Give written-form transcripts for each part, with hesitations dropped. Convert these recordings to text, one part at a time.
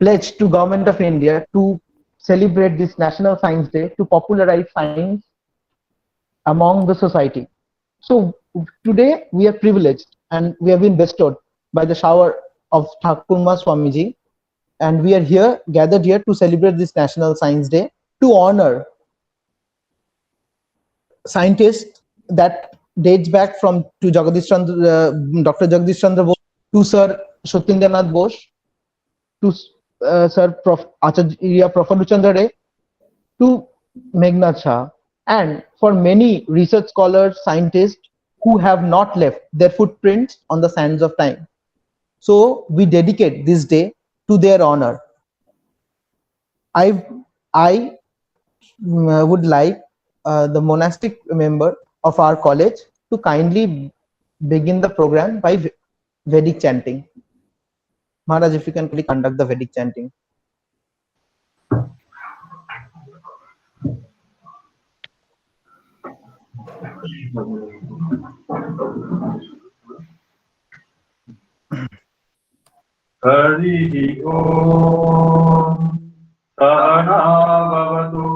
pledged to Government of India to celebrate this National Science Day to popularize science among the society. So today we are privileged and we have been bestowed by the shower of Thakurma Swamiji, and we are here gathered here to celebrate this National Science Day to honor scientists that dates back from to Dr. Jagdish Chandra Bose, to Sir Satyendranath Bose, to Sir Prof. Acharya Prafulla Chandra Ray, to Meghnad Shah, and for many research scholars, scientists who have not left their footprints on the sands of time. So we dedicate this day to their honor. I would like the monastic member of our college to kindly begin the program by Vedic chanting. Maharaj, if you can please conduct the Vedic chanting. Harihi Om Sahana Bhavatu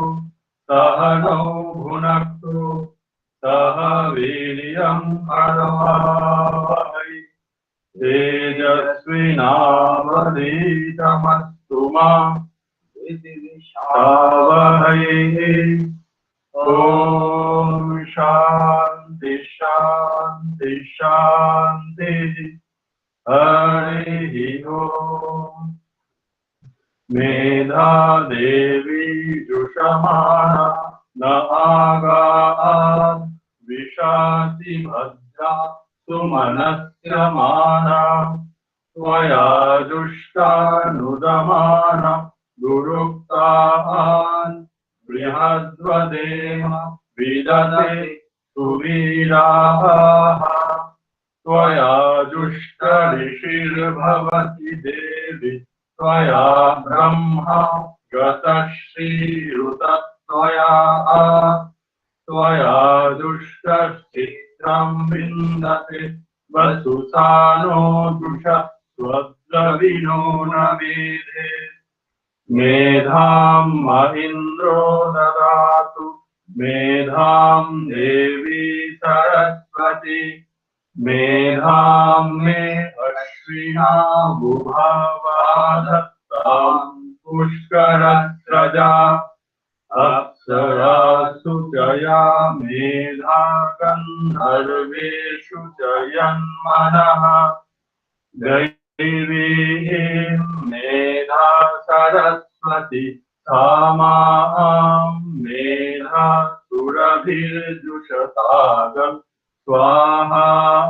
Sahano Bhunaktu Saha Vidyam Karavavai Tejasvinavadhitamastuma Vidishavahai. Om Shanti Shanti Shanti. Harihi Om. Medha Devi Jushamana Naaga Vishati Bhadra Sumanasya Mana Tvaya Jushta Nudamana Guruktaan Brihadvadema Vidate Suviraha Tvaya Jushta Rishir Bhavati Devi Tvaya Brahma Gatashri Rutattvaya Tvaya Jushta Chitram Vindate Vasusano Dusha Swadravino Navidhe Medham Mahindro Dadatu Medham Devi Saraswati Medham Me Ashvina Bhuvavadhattam Pushkaratraja Apsarasu Jaya Medha Gandharveshu Jayanmanaha Devim Medha Saraswati Tamam Medha Surabhir Jushatagam Swaha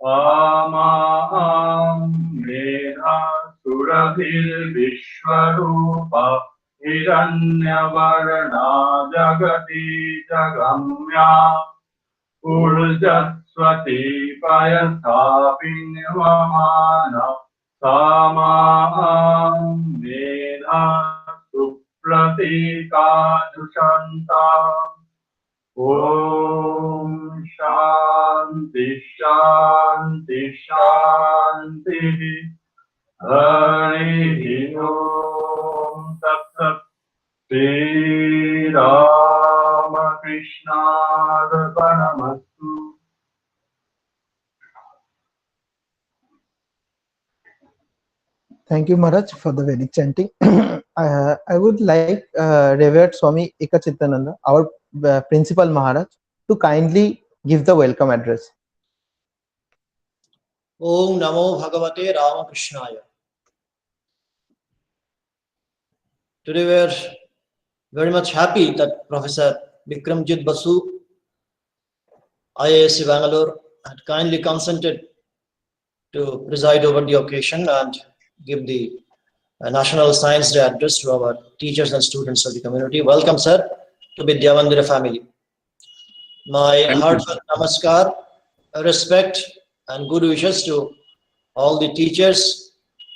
Amam Medha Surabhir Vishwarupa Hiranyavarana Jagati Jagamya Urjaswati Payasapinvamana Samam Medha Supratika Dushanta. Om Shanti Shanti Shanti. Harihi Om Tat Sat. Shri Ramakrishna Arpanamastu. Thank you, Maharaj, for the Vedic chanting. I would like Revered Swami Ekachittananda, our Principal Maharaj, to kindly give the welcome address. Om Namo Bhagavate Ramakrishnaya. Today we are very much happy that Professor Bikramjit Basu, IISc Bangalore, had kindly consented to preside over the occasion and give the National Science Day address to our teachers and students of the community. Welcome, sir, to VIdyamandira family. My heartfelt namaskar, respect and good wishes to all the teachers,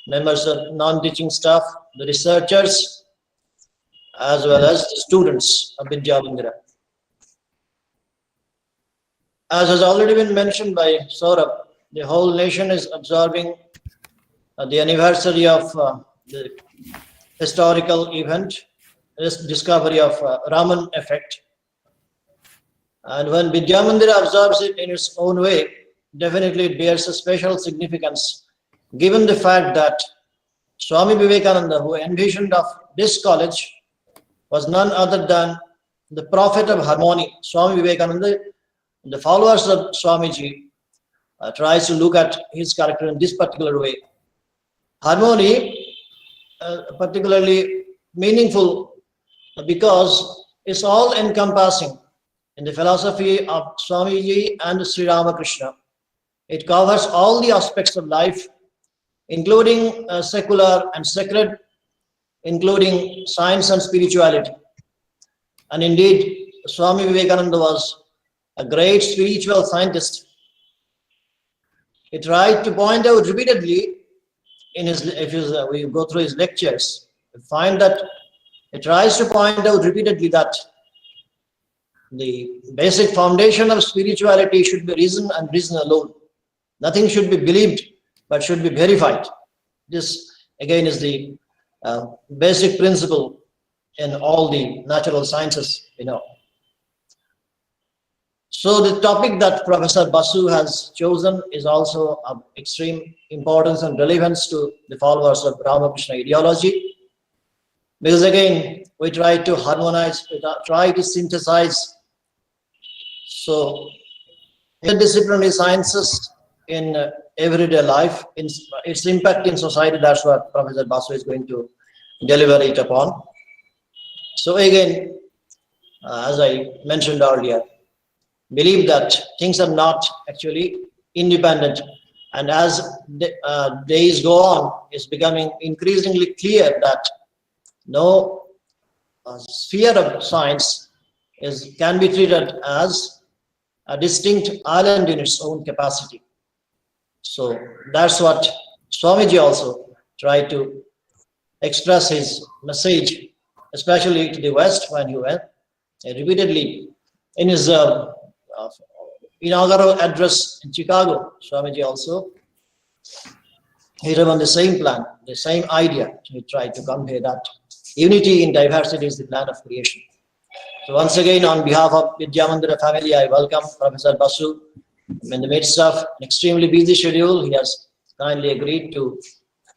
members of non-teaching staff, the researchers, as well as the students of VIdyamandira. As has already been mentioned by Saurabh, the whole nation is observing the anniversary of the historical event, this discovery of Raman effect. And when Vidyamandira observes it in its own way, definitely it bears a special significance, given the fact that Swami Vivekananda, who envisioned of this college, was none other than the prophet of harmony. Swami Vivekananda, the followers of Swamiji, tries to look at his character in this particular way. Harmony, particularly meaningful because it's all encompassing in the philosophy of Swamiji and Sri Ramakrishna. It covers all the aspects of life, including secular and sacred, including science and spirituality. And indeed, Swami Vivekananda was a great spiritual scientist. He tried to point out repeatedly in his, we go through his lectures, we find that he tries to point out repeatedly that the basic foundation of spirituality should be reason and reason alone. Nothing should be believed, but should be verified. This again is the basic principle in all the natural sciences, So the topic that Professor Basu has chosen is also of extreme importance and relevance to the followers of Ramakrishna ideology. Because again, we try to harmonize, we try to synthesize. So interdisciplinary sciences in everyday life, in its impact in society, that's what Professor Basu is going to deliberate upon. So again, as I mentioned earlier, believe that things are not actually independent, and as days go on, it's becoming increasingly clear that no sphere of science can be treated as a distinct island in its own capacity. So that's what Swamiji also tried to express his message, especially to the West when he went repeatedly in his inaugural address in Chicago. Swamiji also hit him on the same plan, the same idea. He tried to convey that unity in diversity is the plan of creation. So once again, on behalf of Vidyamandira family, I welcome Professor Basu. In the midst of an extremely busy schedule, he has kindly agreed to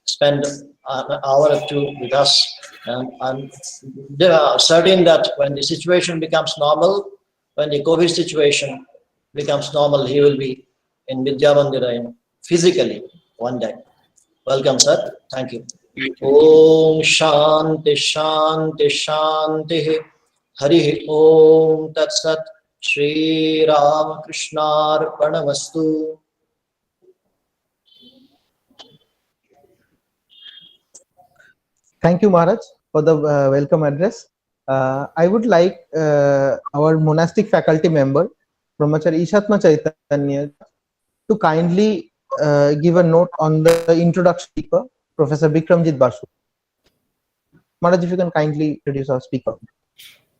spend an hour or two with us. And I'm certain that when the situation becomes normal, when the COVID situation becomes normal, he will be in Vidyamandira physically one day. Welcome, sir. Thank you. Om Shanti Shanti Shanti Hari Om Tat Sat Shri Ramakrishna Arpanamastu. Thank you, Maharaj, for the welcome address. I would like our monastic faculty member, Brahmachari Ishatma Chaitanya, to kindly give a note on the introduction speaker, Professor Bikramjit Basu. Maharaj, if you can kindly introduce our speaker.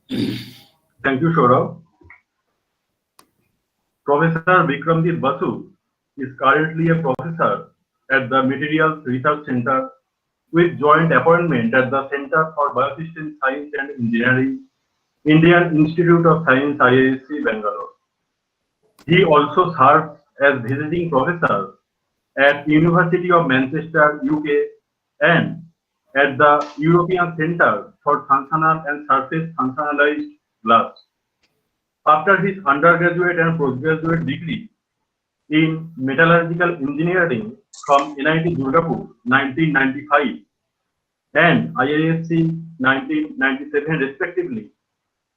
Thank you, Howrah. Professor Bikramjit Basu is currently a professor at the Materials Research Center with joint appointment at the Center for Biosystem Science and Engineering, Indian Institute of Science, IISc, Bangalore. He also serves as visiting professor at University of Manchester, UK, and at the European Center for Functional and Surface Functionalized Glass. After his undergraduate and postgraduate degree in metallurgical engineering from NIT Durgapur 1995 and IISc 1997 respectively,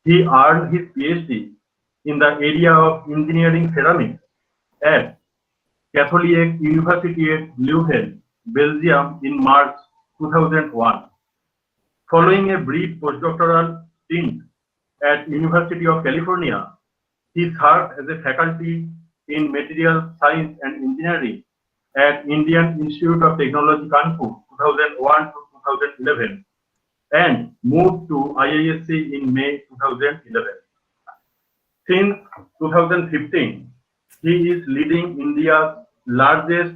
he earned his PhD in the area of engineering ceramics at Catholic University at Leuven, Belgium in March 2001. Following a brief postdoctoral stint at University of California, he served as a faculty in Materials Science and Engineering at Indian Institute of Technology, Kanpur, 2001 to 2011, and moved to IISc in May 2011. Since 2015, he is leading India's largest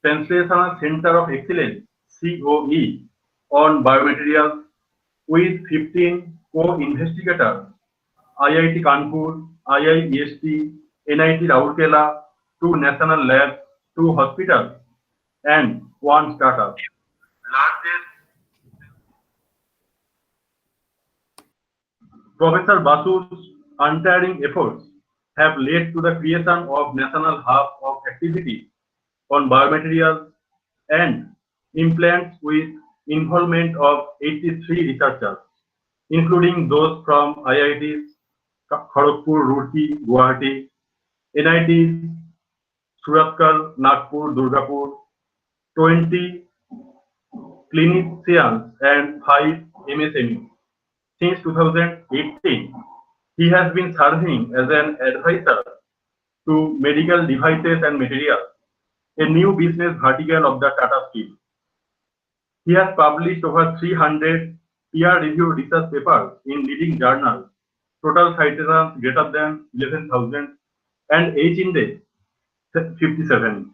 Translational Center of Excellence, COE, on biomaterials with 15 co-investigators, IIT Kanpur, IIEST, NIT Rourkela, 2 national labs, 2 hospitals, and 1 startup. Professor Basu's untiring efforts have led to the creation of national hub of activity on biomaterials and implants with involvement of 83 researchers, including those from IITs, Kharagpur, Roorkee, Guwahati, NITs, Suratkal, Nagpur, Durgapur, 20 clinicians and 5 MSMEs. Since 2018, he has been serving as an advisor to medical devices and materials, a new business vertical of the Tata Steel. He has published over 300 peer-reviewed research papers in leading journals, total citations greater than 11,000, and H-index 57,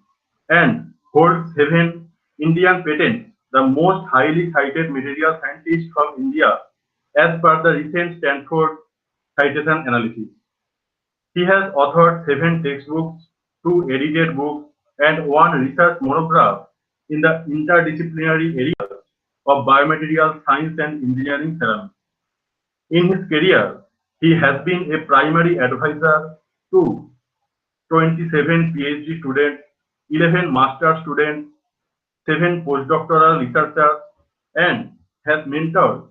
and holds 7 Indian patents, the most highly cited material scientist from India, as per the recent Stanford citation analysis. He has authored 7 textbooks, 2 edited books, and 1 research monograph in the interdisciplinary areas of biomaterials science and engineering ceramics. In his career, he has been a primary advisor to 27 PhD students, 11 master students, 7 postdoctoral researchers, and has mentored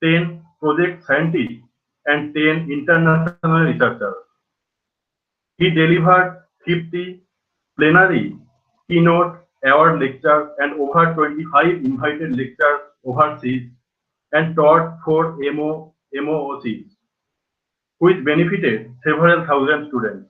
10 project scientists and 10 international researchers. He delivered 50 plenary, keynote, award lectures, and over 25 invited lectures overseas, and taught 4 MOOCs, which benefited several thousand students.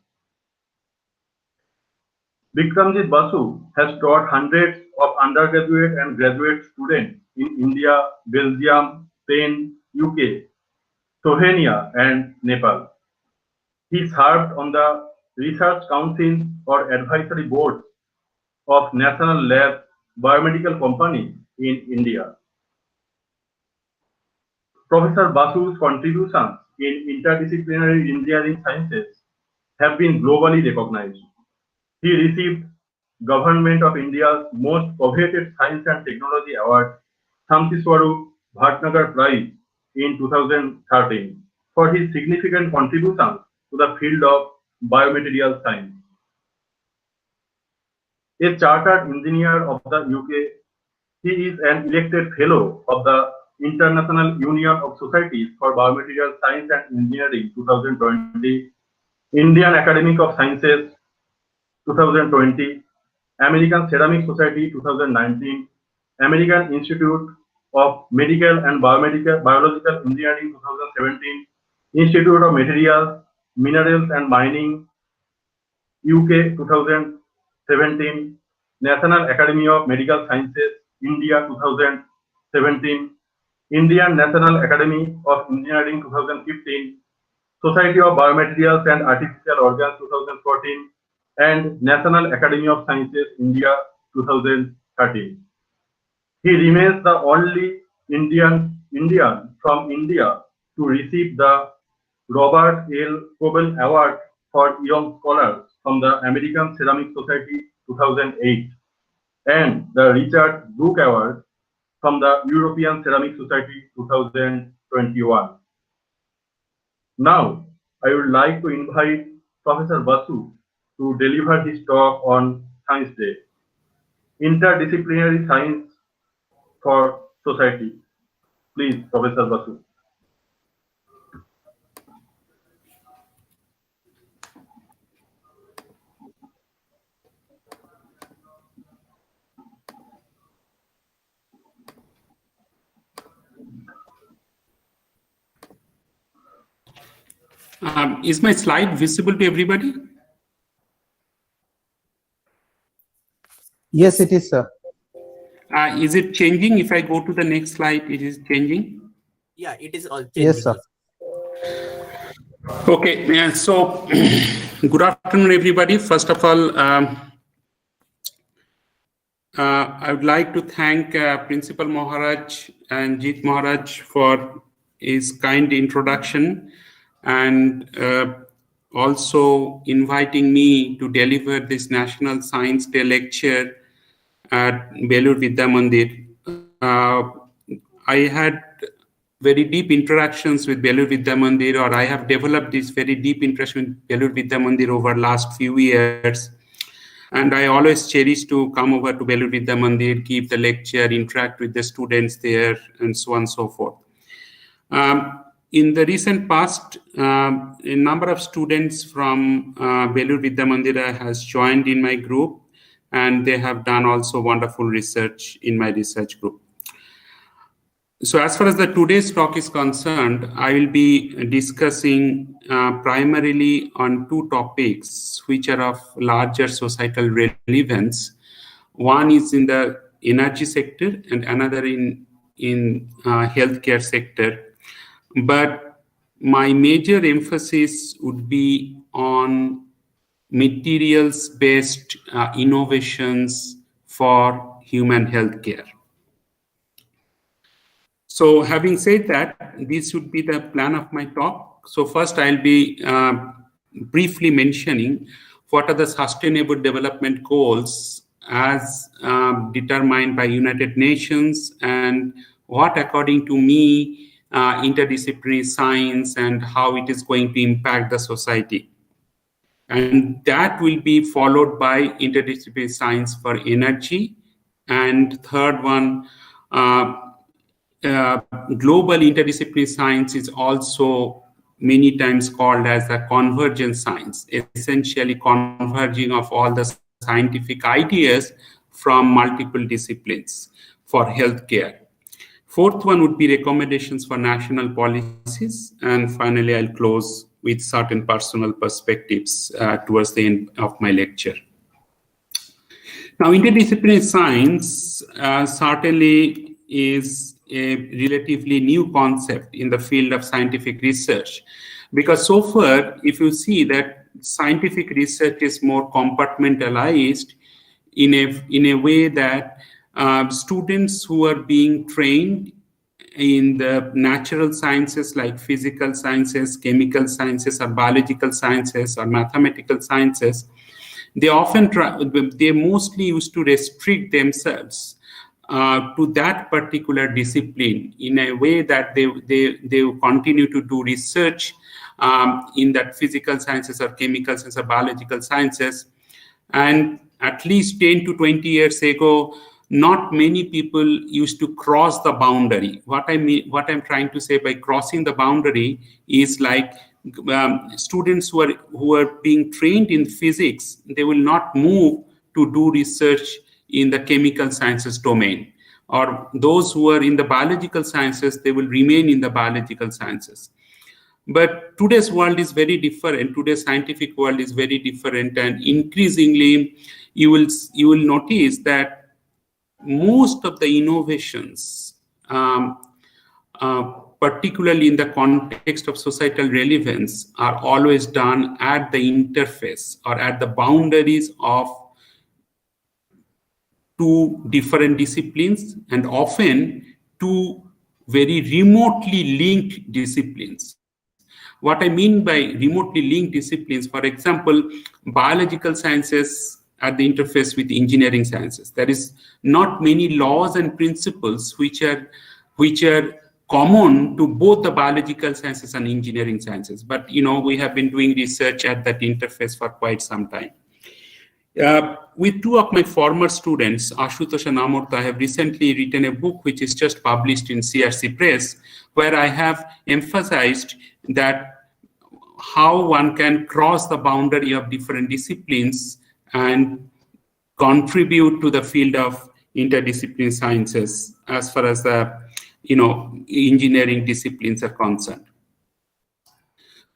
Bikramjit Basu has taught hundreds of undergraduate and graduate students in India, Belgium, Spain, UK, Slovenia, and Nepal. He served on the research councils or advisory boards of national lab biomedical companies in India. Professor Basu's contributions in interdisciplinary engineering sciences have been globally recognized. He received Government of India's most coveted Science and Technology Award, Shanti Swarup Bhatnagar Prize in 2013 for his significant contributions to the field of biomaterial science. A chartered engineer of the UK, he is an elected fellow of the International Union of Societies for Biomaterial Science and Engineering 2020, Indian Academy of Sciences 2020, American Ceramic Society 2019, American Institute of Medical and Biological Engineering 2017, Institute of Materials, Minerals and Mining UK 2017, National Academy of Medical Sciences India 2017, Indian National Academy of Engineering 2015, Society of Biomaterials and Artificial Organs 2014, and National Academy of Sciences India 2013. He remains the only Indian from India to receive the Robert L. Coble Award for Young Scholars from the American Ceramic Society 2008 and the Richard Brooke Award from the European Ceramic Society 2021. Now, I would like to invite Professor Basu to deliver his talk on Science Day, Interdisciplinary Science for Society. Please, Professor Basu. Is my slide visible to everybody? Yes, it is, sir. Is it changing? If I go to the next slide, it is changing? Yeah, it is all changing. Yes, sir. Okay, so good afternoon, everybody. First of all, I would like to thank Principal Maharaj and Jeet Maharaj for his kind introduction and also inviting me to deliver this National Science Day lecture at Belur Vidyamandir. I had very deep interactions with Belur Vidyamandir, or I have developed this very deep interaction with Belur Vidyamandir over last few years. And I always cherish to come over to Belur Vidyamandir, give the lecture, interact with the students there, and so on and so forth. In the recent past, a number of students from Belur Vidyamandira has joined in my group, and they have done also wonderful research in my research group. So as far as the today's talk is concerned, I will be discussing primarily on two topics which are of larger societal relevance. One is in the energy sector and another in healthcare sector. But my major emphasis would be on materials-based innovations for human healthcare. So having said that, this would be the plan of my talk. So first I'll be briefly mentioning what are the sustainable development goals as determined by United Nations, and what, according to me, interdisciplinary science and how it is going to impact the society. And that will be followed by interdisciplinary science for energy. And third one, global interdisciplinary science is also many times called as a convergent science, essentially converging of all the scientific ideas from multiple disciplines for healthcare. Fourth one would be recommendations for national policies. And finally, I'll close with certain personal perspectives towards the end of my lecture. Now, interdisciplinary science certainly is a relatively new concept in the field of scientific research, because so far, if you see that scientific research is more compartmentalized in a way that students who are being trained in the natural sciences like physical sciences, chemical sciences, or biological sciences, or mathematical sciences, they mostly used to restrict themselves to that particular discipline in a way that they continue to do research in that physical sciences or chemical sciences or biological sciences. And at least 10 to 20 years ago, not many people used to cross the boundary. What I'm trying to say by crossing the boundary is like students who are being trained in physics, they will not move to do research in the chemical sciences domain, or those who are in the biological sciences, they will remain in the biological sciences. But today's world is very different. Today's scientific world is very different, and increasingly you will notice that most of the innovations, particularly in the context of societal relevance, are always done at the interface or at the boundaries of two different disciplines, and often two very remotely linked disciplines. What I mean by remotely linked disciplines, for example, biological sciences at the interface with engineering sciences. There is not many laws and principles which are common to both the biological sciences and engineering sciences. But we have been doing research at that interface for quite some time. With two of my former students, Ashutosh and Amurtha, I have recently written a book which is just published in CRC Press, where I have emphasized that how one can cross the boundary of different disciplines and contribute to the field of interdisciplinary sciences as far as the engineering disciplines are concerned.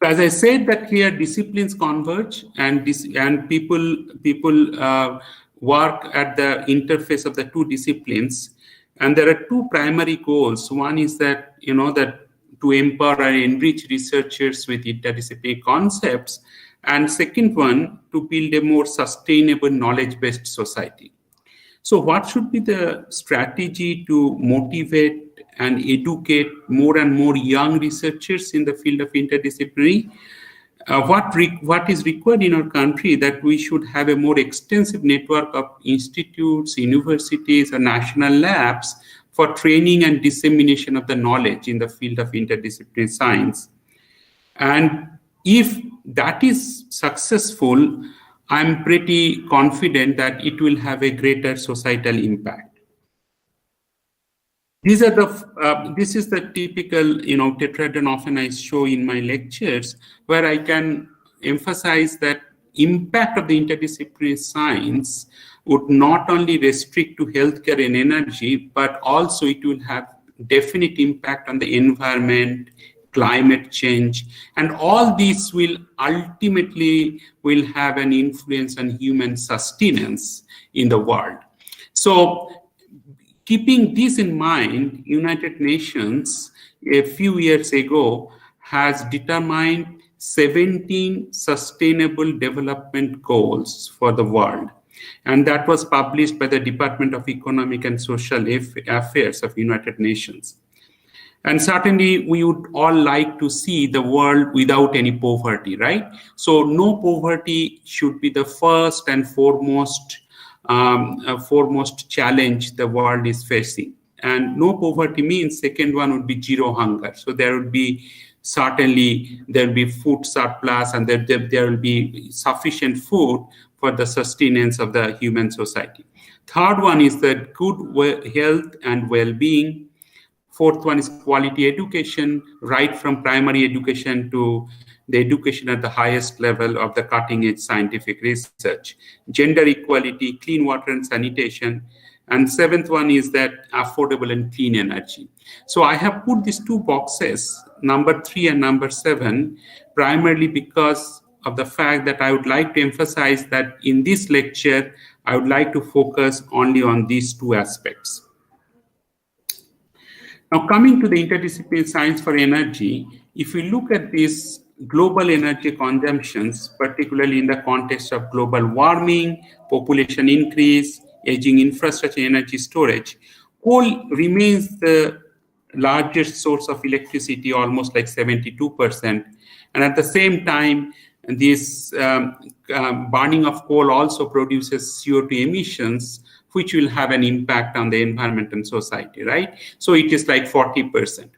As I said, that here disciplines converge, and people work at the interface of the two disciplines, and there are two primary goals. One is that to empower and enrich researchers with interdisciplinary concepts, and second one, to build a more sustainable knowledge-based society. So what should be the strategy to motivate and educate more and more young researchers in the field of interdisciplinary? What is required in our country that we should have a more extensive network of institutes, universities, and national labs for training and dissemination of the knowledge in the field of interdisciplinary science. And if that is successful, I'm pretty confident that it will have a greater societal impact. These are the this is the typical tetrahedron often I show in my lectures, where I can emphasize that impact of the interdisciplinary science would not only restrict to healthcare and energy, but also it will have definite impact on the environment, climate change, and all these will ultimately will have an influence on human sustenance in the world. So keeping this in mind, United Nations a few years ago has determined 17 sustainable development goals for the world. And that was published by the Department of Economic and Social Affairs of United Nations. And certainly we would all like to see the world without any poverty, right? So no poverty should be the first and foremost challenge the world is facing. And no poverty means second one would be zero hunger. So there would be certainly there will be food surplus, and there will be sufficient food for the sustenance of the human society. Third one is that good health and well-being. Fourth one is quality education, right from primary education to the education at the highest level of the cutting-edge scientific research. Gender equality, clean water and sanitation. And seventh one is that affordable and clean energy. So I have put these two boxes, number 3 and number 7, primarily because of the fact that I would like to emphasize that in this lecture, I would like to focus only on these two aspects. Now, coming to the interdisciplinary science for energy, if we look at these global energy consumptions, particularly in the context of global warming, population increase, aging infrastructure, energy storage, coal remains the largest source of electricity, almost like 72%. And at the same time, this burning of coal also produces CO2 emissions, which will have an impact on the environment and society, right? So it is like 40%.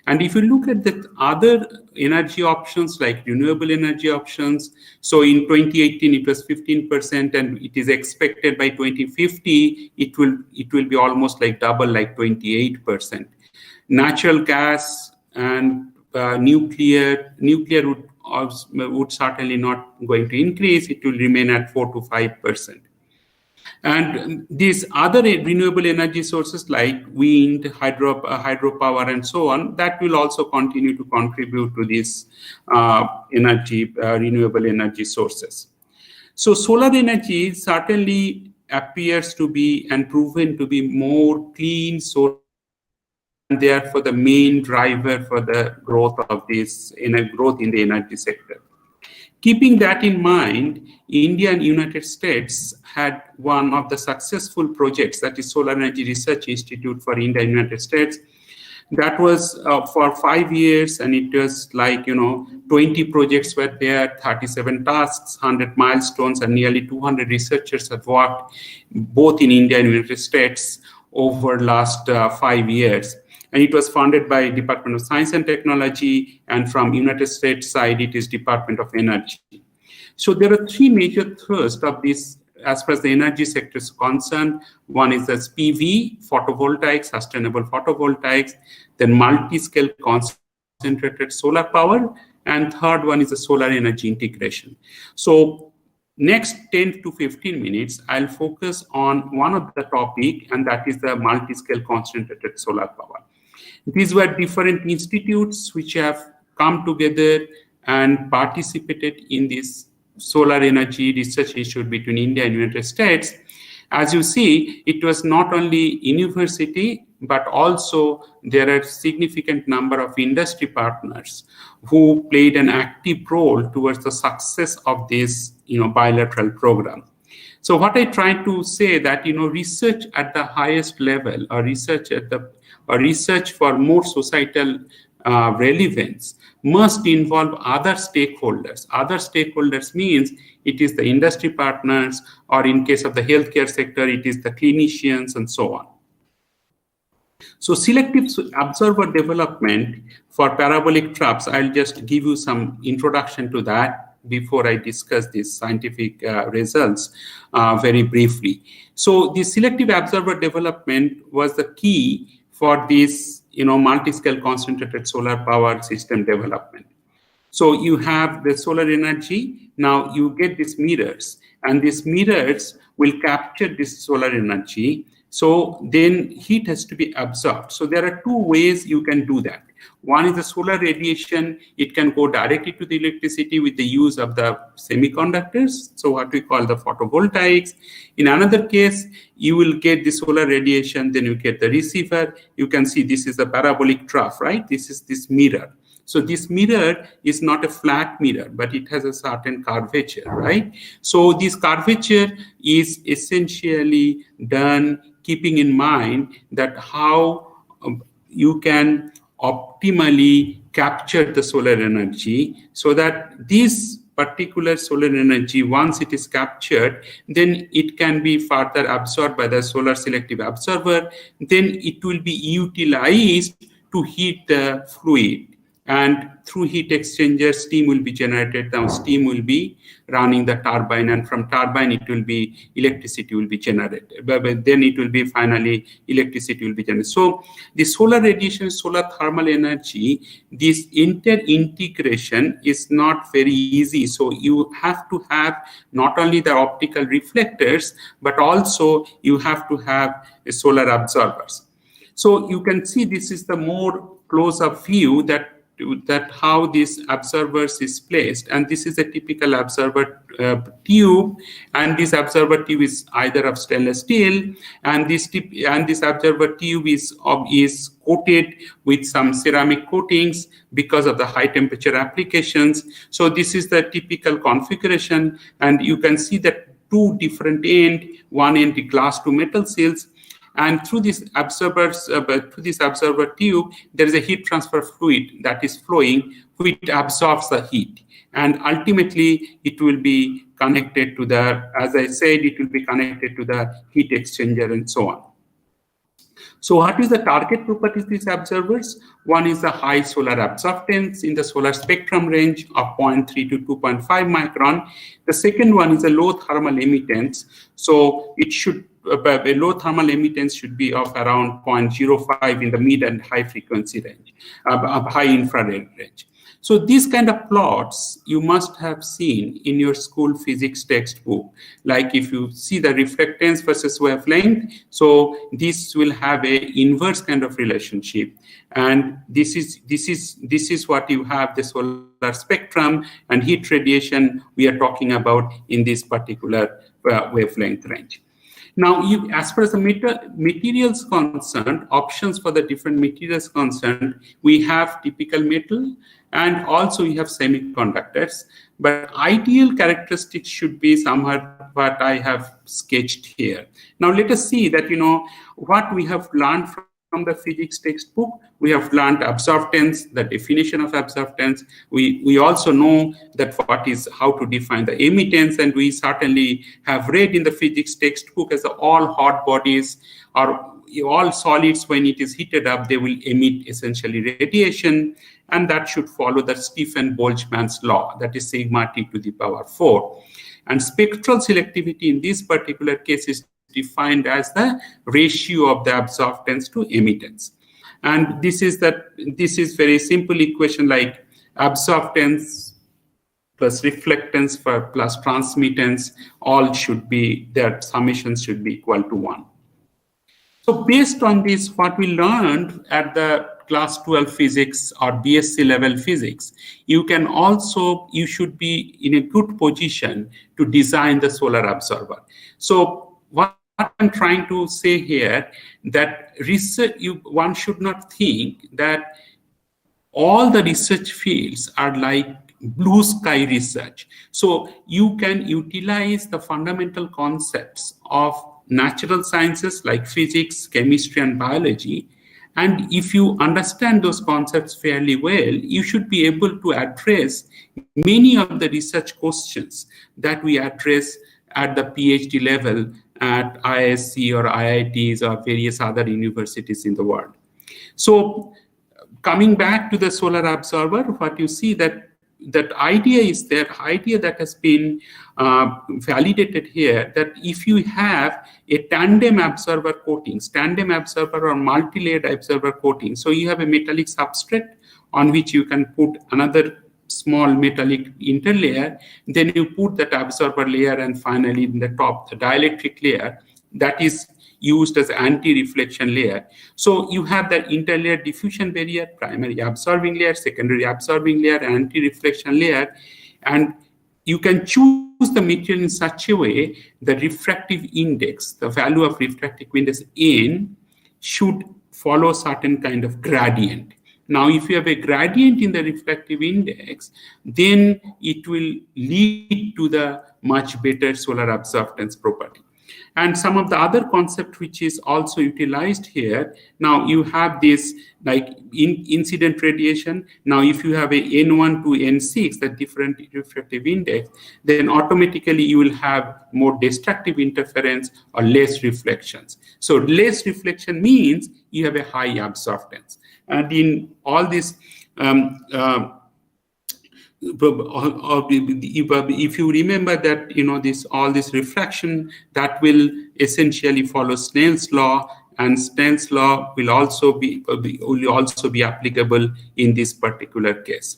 And if you look at the other energy options, like renewable energy options, so in 2018 it was 15%, and it is expected by 2050 it will be almost like double, like 28%. Natural gas and nuclear would certainly not going to increase. It will remain at 4 to 5%. And these other renewable energy sources like wind, hydropower, and so on, that will also continue to contribute to these renewable energy sources. So solar energy certainly appears to be and proven to be more clean source, and therefore the main driver for the growth of this growth in the energy sector. Keeping that in mind, India and United States had one of the successful projects, that is Solar Energy Research Institute for India and United States. That was for 5 years, and it was like, 20 projects were there, 37 tasks, 100 milestones, and nearly 200 researchers have worked both in India and United States over last 5 years. And it was funded by Department of Science and Technology, and from United States side, it is Department of Energy. So there are 3 major thrusts of this as far as the energy sector is concerned. One is the PV, photovoltaics, sustainable photovoltaics, then multi-scale concentrated solar power, and third one is the solar energy integration. So next 10 to 15 minutes, I'll focus on one of the topic, and that is the multi-scale concentrated solar power. These were different institutes which have come together and participated in this solar energy research institute between India and United States. As you see, it was not only university, but also there are significant number of industry partners who played an active role towards the success of this bilateral program. So what I try to say that, research at the highest level, or research for more societal relevance must involve other stakeholders. Other stakeholders means it is the industry partners, or in case of the healthcare sector, it is the clinicians and so on. So selective observer development for parabolic troughs, I'll just give you some introduction to that before I discuss these scientific results very briefly. So the selective observer development was the key for this, multi-scale concentrated solar power system development. So you have the solar energy, now you get these mirrors, and these mirrors will capture this solar energy. So then heat has to be absorbed. So there are two ways you can do that. One is the solar radiation. It can go directly to the electricity with the use of the semiconductors, so what we call the photovoltaics. In another case, you will get the solar radiation, then you get the receiver. You can see this is a parabolic trough, right? This is this mirror. So this mirror is not a flat mirror, but it has a certain curvature, right? So this curvature is essentially done keeping in mind that how you can optimally capture the solar energy, so that this particular solar energy, once it is captured, then it can be further absorbed by the solar selective observer. Then it will be utilized to heat the fluid. And through heat exchanger, steam will be generated. Now steam will be running the turbine, and from turbine it will be electricity will be generated. But then it will be finally electricity will be generated. So the solar radiation, solar thermal energy, this integration is not very easy. So you have to have not only the optical reflectors, but also you have to have solar absorbers. So you can see this is the more close-up view that how this observers is placed, and this is a typical observer tube, and this observer tube is either of stainless steel, and this observer tube is coated with some ceramic coatings because of the high temperature applications. So this is the typical configuration, and you can see that two different end, one end glass to metal seals. And through this observer tube, there is a heat transfer fluid that is flowing, which absorbs the heat. And ultimately, it will be connected to the, as I said, it will be connected to the heat exchanger and so on. So what is the target properties of these observers? One is the high solar absorptance in the solar spectrum range of 0.3 to 2.5 micron. The second one is a low thermal emittance. So it should a low thermal emittance should be of around 0.05 in the mid and high frequency range, high infrared range. So these kind of plots you must have seen in your school physics textbook. Like if you see the reflectance versus wavelength, so this will have a inverse kind of relationship. And this is what you have, the solar spectrum and heat radiation we are talking about in this particular wavelength range. Now, as far as the materials concerned, options for the different materials concerned, we have typical metal, and also we have semiconductors. But ideal characteristics should be somewhat what I have sketched here. Now, let us see that, what we have learned from the physics textbook. We have learned absorptance, the definition of absorptance. We also know that how to define the emittance, and we certainly have read in the physics textbook as all hot bodies or all solids, when it is heated up, they will emit essentially radiation, and that should follow the Stephan-Boltzmann's law, that is sigma T to the power 4. And spectral selectivity in this particular case is defined as the ratio of the absorptance to emittance. And this is very simple equation, like absorptance plus reflectance plus transmittance, all should be, their summations should be equal to 1. So based on this, what we learned at the class 12 physics or BSc level physics, you should be in a good position to design the solar absorber. So what I'm trying to say here, that one should not think that all the research fields are like blue sky research. So you can utilize the fundamental concepts of natural sciences like physics, chemistry, and biology. And if you understand those concepts fairly well, you should be able to address many of the research questions that we address at the PhD level at IISc or IITs or various other universities in the world. So coming back to the solar absorber, what you see that idea is there, idea that has been validated here, that if you have a tandem absorber coatings, tandem absorber or multi-layered absorber coating, so you have a metallic substrate on which you can put another small metallic interlayer, then you put that absorber layer, and finally in the top, the dielectric layer, that is used as anti-reflection layer. So you have the interlayer diffusion barrier, primary absorbing layer, secondary absorbing layer, anti-reflection layer, and you can choose the material in such a way the refractive index, the value of refractive index N, should follow certain kind of gradient. Now, if you have a gradient in the refractive index, then it will lead to the much better solar absorbance property. And some of the other concept which is also utilized here, now you have this like incident radiation. Now, if you have a N1 to N6, the different refractive index, then automatically you will have more destructive interference or less reflections. So less reflection means you have a high absorbance. And in all this, if you remember that, all this refraction, that will essentially follow Snell's law, and Snell's law will also be applicable in this particular case.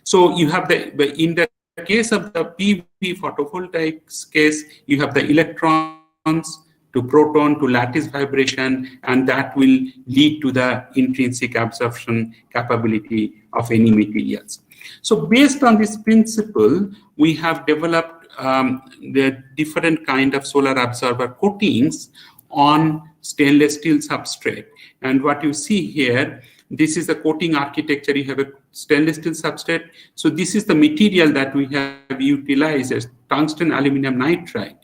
So you have in the case of the PV photovoltaics case, you have the electrons to proton to lattice vibration, and that will lead to the intrinsic absorption capability of any materials. So based on this principle, we have developed the different kind of solar absorber coatings on stainless steel substrate. And what you see here, this is the coating architecture. You have a stainless steel substrate. So this is the material that we have utilized as tungsten aluminum nitride.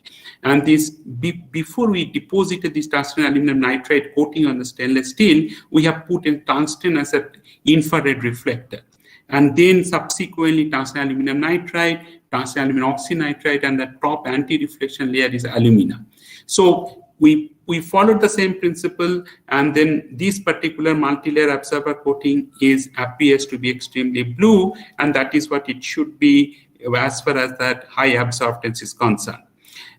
And this, before we deposited this tungsten aluminum nitride coating on the stainless steel, we have put in tungsten as an infrared reflector. And then subsequently tungsten aluminum nitride, tungsten aluminum oxynitride, and the top anti-reflection layer is alumina. So we followed the same principle, and then this particular multi-layer absorber coating appears to be extremely blue, and that is what it should be as far as that high absorbance is concerned.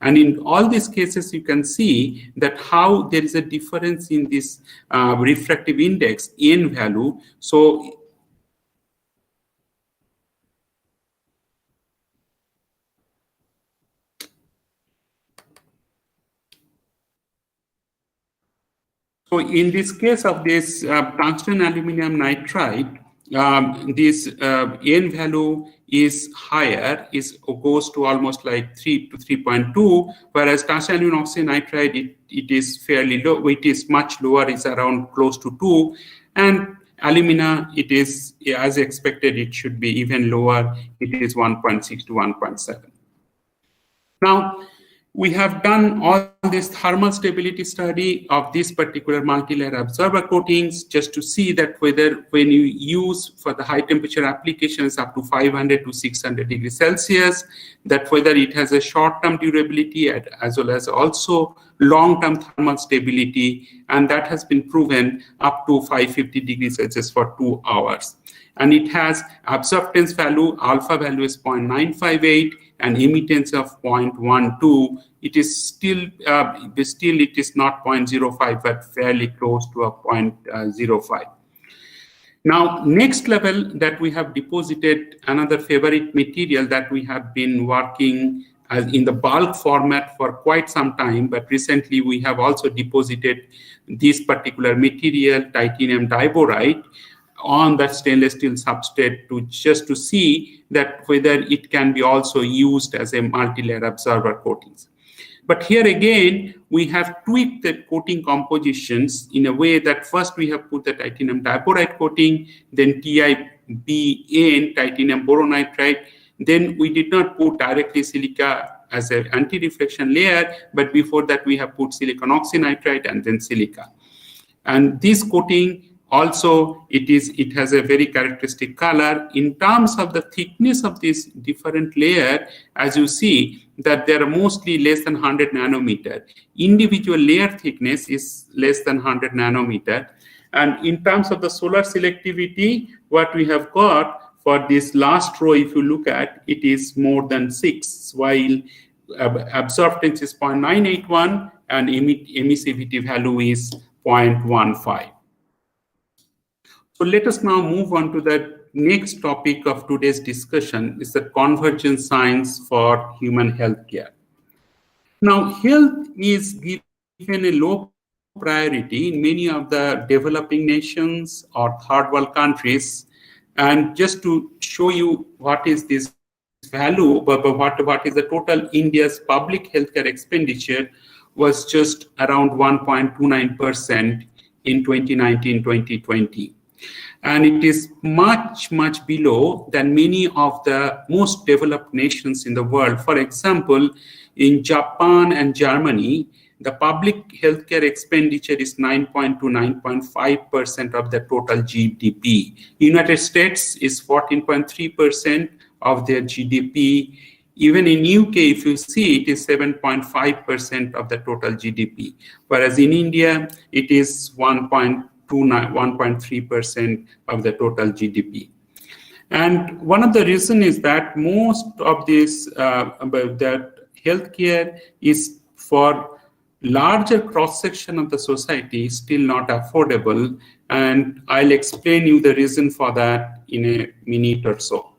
And in all these cases, you can see that how there is a difference in this refractive index N value. So in this case of this tungsten aluminum nitride, this N value is higher, goes to almost like 3 to 3.2, whereas tungsten aluminum oxynitride, it is fairly low. It is much lower, it's around close to 2, and alumina, it is as expected, it should be even lower. It is 1.6 to 1.7. Now, we have done all this thermal stability study of this particular multi-layer absorber coatings just to see that whether when you use for the high temperature applications up to 500 to 600 degrees Celsius, that whether it has a short-term durability as well as also long-term thermal stability, and that has been proven up to 550 degrees Celsius for 2 hours. And it has absorptance value, alpha value is 0.958, and emittance of 0.12. It is still it is not 0.05, but fairly close to a 0.05. Now, next level that we have deposited another favorite material that we have been working as in the bulk format for quite some time, but recently we have also deposited this particular material, titanium diboride, on that stainless steel substrate to see that whether it can be also used as a multi-layer absorber coatings. But here again, we have tweaked the coating compositions in a way that first we have put the titanium diboride coating, then TiBN, titanium boronitride. Then we did not put directly silica as an anti-reflection layer, but before that we have put silicon oxynitride and then silica. And this coating also, it has a very characteristic color. In terms of the thickness of this different layer, as you see, that they are mostly less than 100 nanometer. Individual layer thickness is less than 100 nanometer. And in terms of the solar selectivity, what we have got for this last row, if you look at, it is more than 6, while absorptance is 0.981 and emissivity value is 0.15. So let us now move on to the next topic of today's discussion, is the convergent science for human healthcare. Now, health is given a low priority in many of the developing nations or third world countries. And just to show you what is this value, what is the total India's public healthcare expenditure was just around 1.29% in 2019-2020. And it is much, much below than many of the most developed nations in the world. For example, in Japan and Germany, the public healthcare expenditure is 9.2 to 9.5% of the total GDP. United States is 14.3% of their GDP. Even in UK, if you see, it is 7.5% of the total GDP. Whereas in India, it is 1.3% of the total GDP. And one of the reasons is that most of this, that healthcare is for larger cross-section of the society is still not affordable. And I'll explain you the reason for that in a minute or so.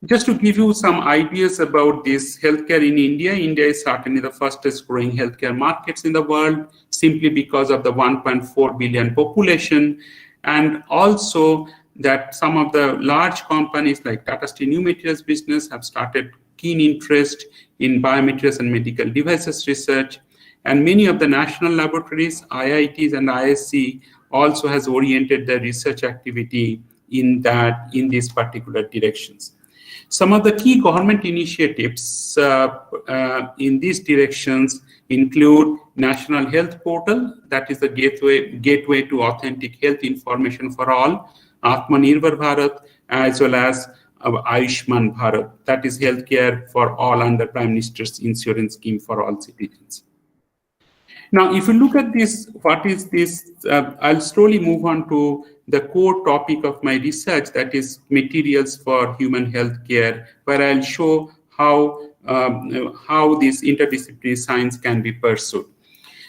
Just to give you some ideas about this healthcare in India, India is certainly the fastest growing healthcare markets in the world, simply because of the 1.4 billion population, and also that some of the large companies like Tata Steel New Materials business have started keen interest in biomaterials and medical devices research, and many of the national laboratories, IITs and ISC also has oriented their research activity in these particular directions. Some of the key government initiatives in these directions include National Health Portal, that is the gateway to authentic health information for all, Atmanirbhar Bharat, as well as Ayushman Bharat, that is healthcare for all under Prime Minister's insurance scheme for all citizens. Now, if you look at this, what is this? I'll slowly move on to the core topic of my research, that is materials for human healthcare, where I'll show how this interdisciplinary science can be pursued.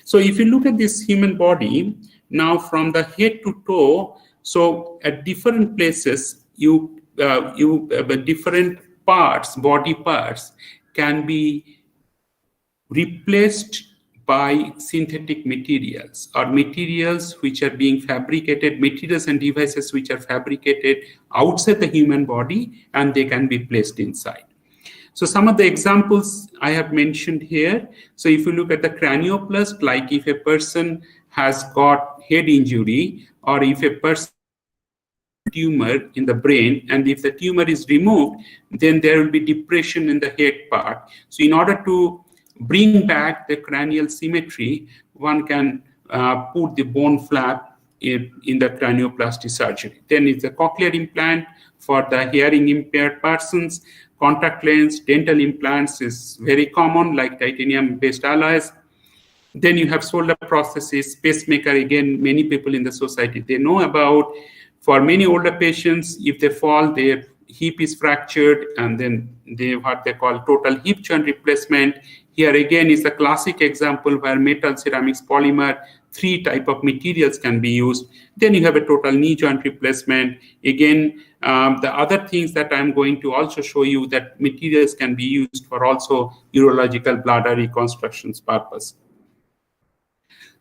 So if you look at this human body, now from the head to toe, so at different places, different parts, body parts can be replaced by synthetic materials or materials which are being fabricated, materials and devices which are fabricated outside the human body, and they can be placed inside. So some of the examples I have mentioned here. So if you look at the cranioplast, like if a person has got head injury, or if a person tumor in the brain, and if the tumor is removed, then there will be depression in the head part. So in order to bring back the cranial symmetry, one can put the bone flap in the cranioplasty surgery. Then it's a cochlear implant for the hearing impaired persons. Contact lens, dental implants is very common, like titanium-based alloys. Then you have shoulder prosthesis, pacemaker. Again, many people in the society, they know about. For many older patients, if they fall, their hip is fractured, and then they what they call total hip joint replacement. Here again is a classic example where metal, ceramics, polymer, 3 type of materials can be used. Then you have a total knee joint replacement. Again, the other things that I'm going to also show you, that materials can be used for also urological bladder reconstructions purpose.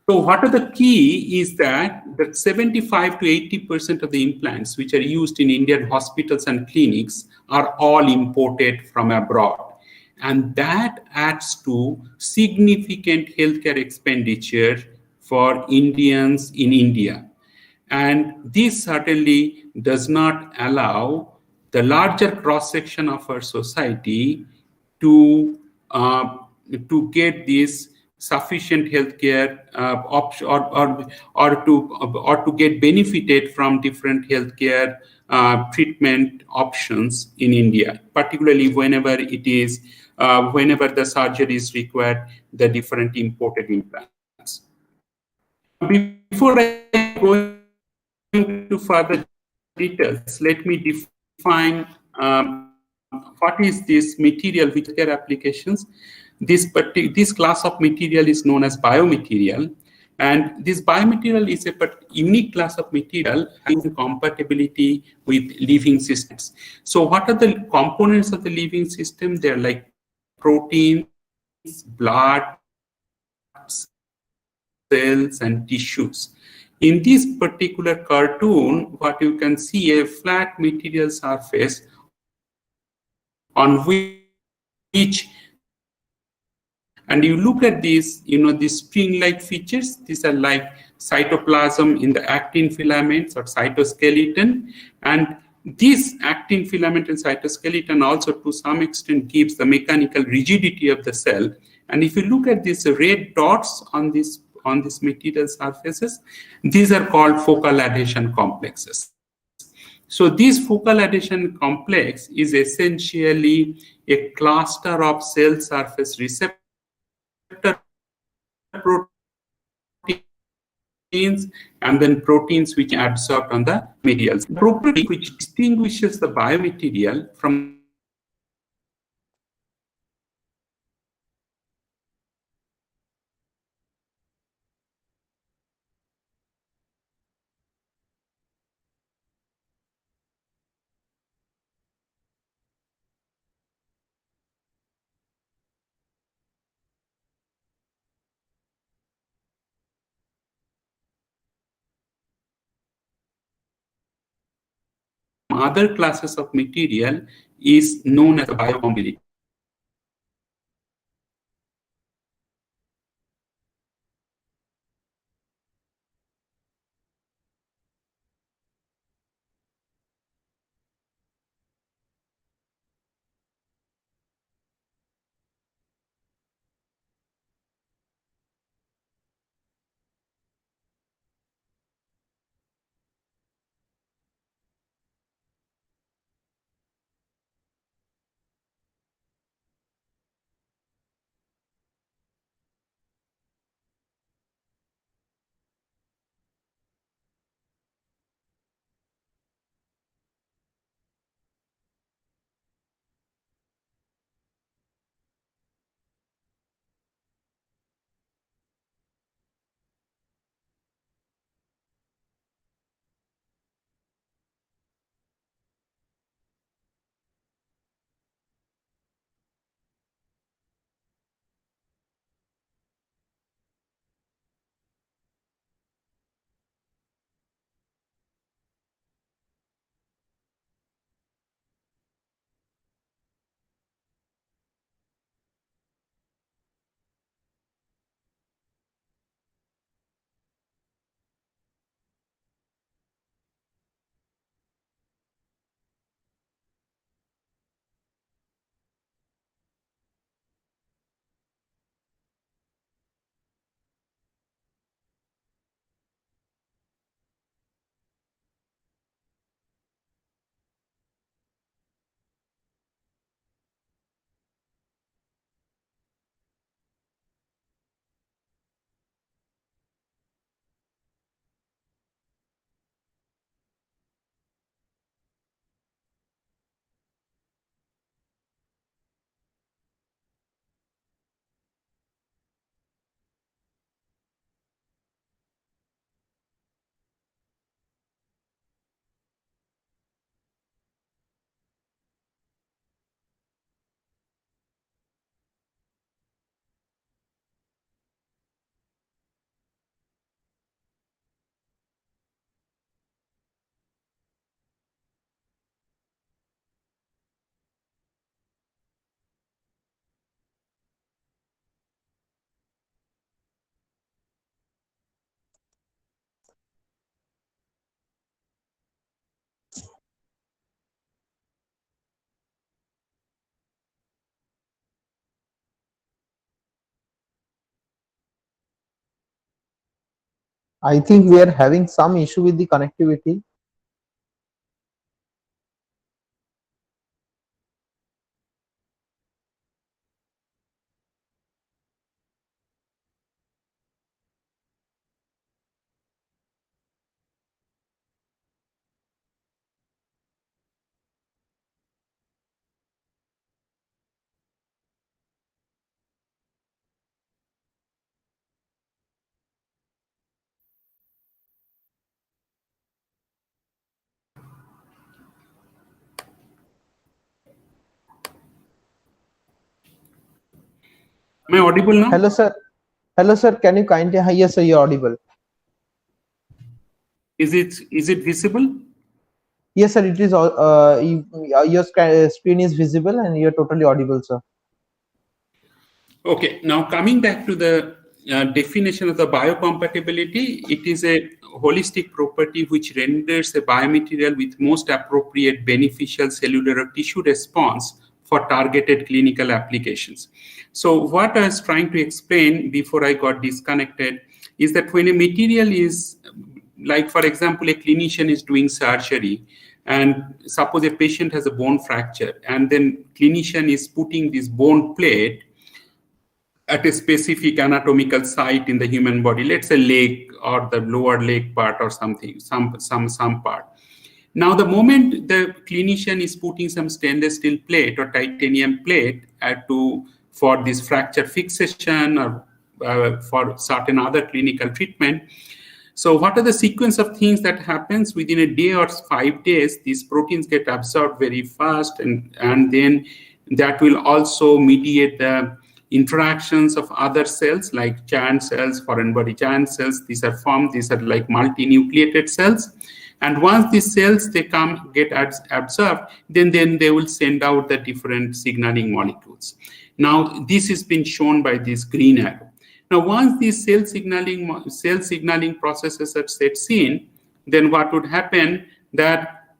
So what are the key is that 75 to 80% of the implants which are used in Indian hospitals and clinics are all imported from abroad. and that adds to significant healthcare expenditure for Indians in India. And this certainly does not allow the larger cross section of our society to uh, to get this sufficient healthcare or to get benefited from different healthcare treatment options in India, particularly whenever whenever the surgery is required, the different imported implants. Before I go into further details, let me define what is this material which care applications. This class of material is known as biomaterial, and this biomaterial is a unique class of material having compatibility with living systems. So what are the components of the living system? They're like proteins, blood, cells, and tissues. In this particular cartoon, what you can see a flat material surface on which, and you look at these, these string-like features. These are like cytoplasm in the actin filaments or cytoskeleton, and this actin filament and cytoskeleton also to some extent gives the mechanical rigidity of the cell. And if you look at these red dots on these material surfaces, these are called focal adhesion complexes. So this focal adhesion complex is essentially a cluster of cell surface receptor proteins and then proteins which are absorbed on the materials. The property which distinguishes the biomaterial from other classes of material is known as biocompatibility. I think we are having some issue with the connectivity. Am I audible now? Hello, sir. Hello, sir. Can you kindly? Yes, sir. You're audible. Is it visible? Yes, sir. It is. Your screen is visible and you're totally audible, sir. Okay. Now coming back to the definition of the biocompatibility, it is a holistic property which renders a biomaterial with most appropriate beneficial cellular or tissue response for targeted clinical applications. So what I was trying to explain before I got disconnected is that when a material is, like for example, a clinician is doing surgery, and suppose a patient has a bone fracture, and then clinician is putting this bone plate at a specific anatomical site in the human body, let's say leg or the lower leg part or something, some part. Now, the moment the clinician is putting some stainless steel plate or titanium plate for this fracture fixation or for certain other clinical treatment, so what are the sequence of things that happens within a day or 5 days? These proteins get absorbed very fast, and then that will also mediate the interactions of other cells like giant cells, foreign body giant cells. These are formed, these are like multinucleated cells. And once these cells, they get absorbed, then they will send out the different signaling molecules. Now, this has been shown by this green arrow. Now, once these cell signaling processes are set in, then what would happen that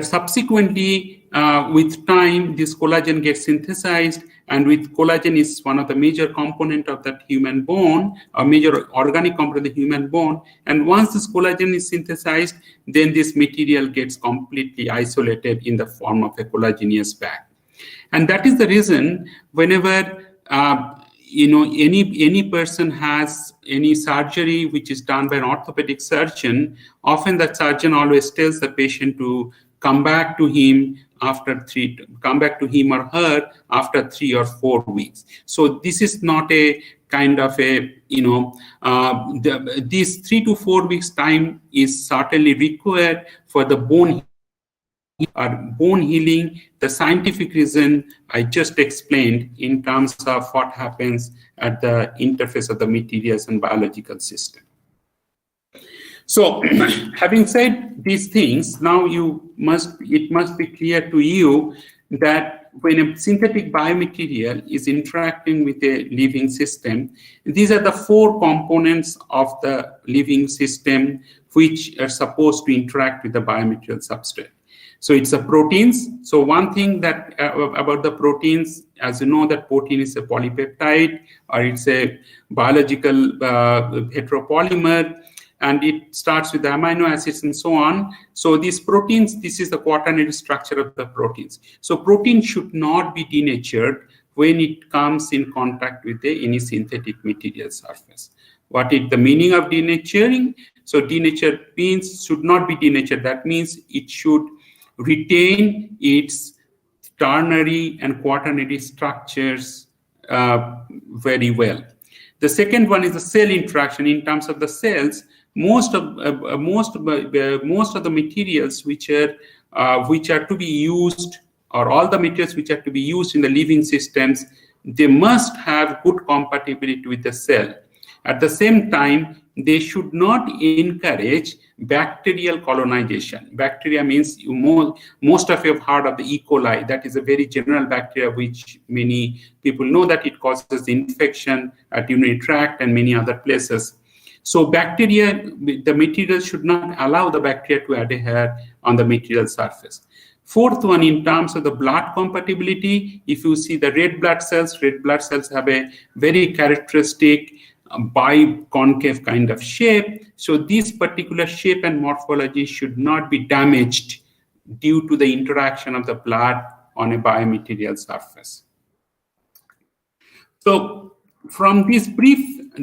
subsequently with time this collagen gets synthesized, and with collagen is one of the major component of that human bone, a major organic component of the human bone. And once this collagen is synthesized, then this material gets completely isolated in the form of a collagenous bag. And that is the reason whenever any person has any surgery which is done by an orthopedic surgeon, often that surgeon always tells the patient to come back to him or her after 3 or 4 weeks. So this is not a kind of a, this 3 to 4 weeks time is certainly required for the bone healing. The scientific reason I just explained in terms of what happens at the interface of the materials and biological system. So, having said these things, now it must be clear to you that when a synthetic biomaterial is interacting with a living system, these are the 4 components of the living system which are supposed to interact with the biomaterial substrate. So it's the proteins. So one thing that about the proteins, as you know, that protein is a polypeptide or it's a biological heteropolymer, and it starts with the amino acids and so on. So these proteins, this is the quaternary structure of the proteins. So protein should not be denatured when it comes in contact with any synthetic material surface. What is the meaning of denaturing? So denatured means should not be denatured. That means it should retain its ternary and quaternary structures very well. The second one is the cell interaction. In terms of the cells, most of the materials which are to be used, or all the materials which are to be used in the living systems, they must have good compatibility with the cell. At the same time, they should not encourage bacterial colonization. Bacteria means most of you have heard of the E. coli. That is a very general bacteria which many people know that it causes infection at urinary tract and many other places. So bacteria, the material should not allow the bacteria to adhere on the material surface. Fourth one, in terms of the blood compatibility, if you see the red blood cells have a very characteristic biconcave kind of shape. So this particular shape and morphology should not be damaged due to the interaction of the blood on a biomaterial surface. So from this brief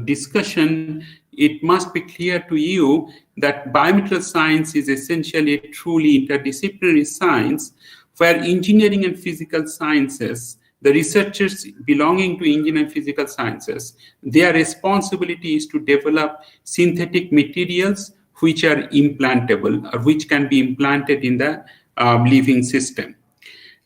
discussion, it must be clear to you that biomaterial science is essentially a truly interdisciplinary science where engineering and physical sciences, the researchers belonging to engineering and physical sciences, their responsibility is to develop synthetic materials which are implantable or which can be implanted in the living system.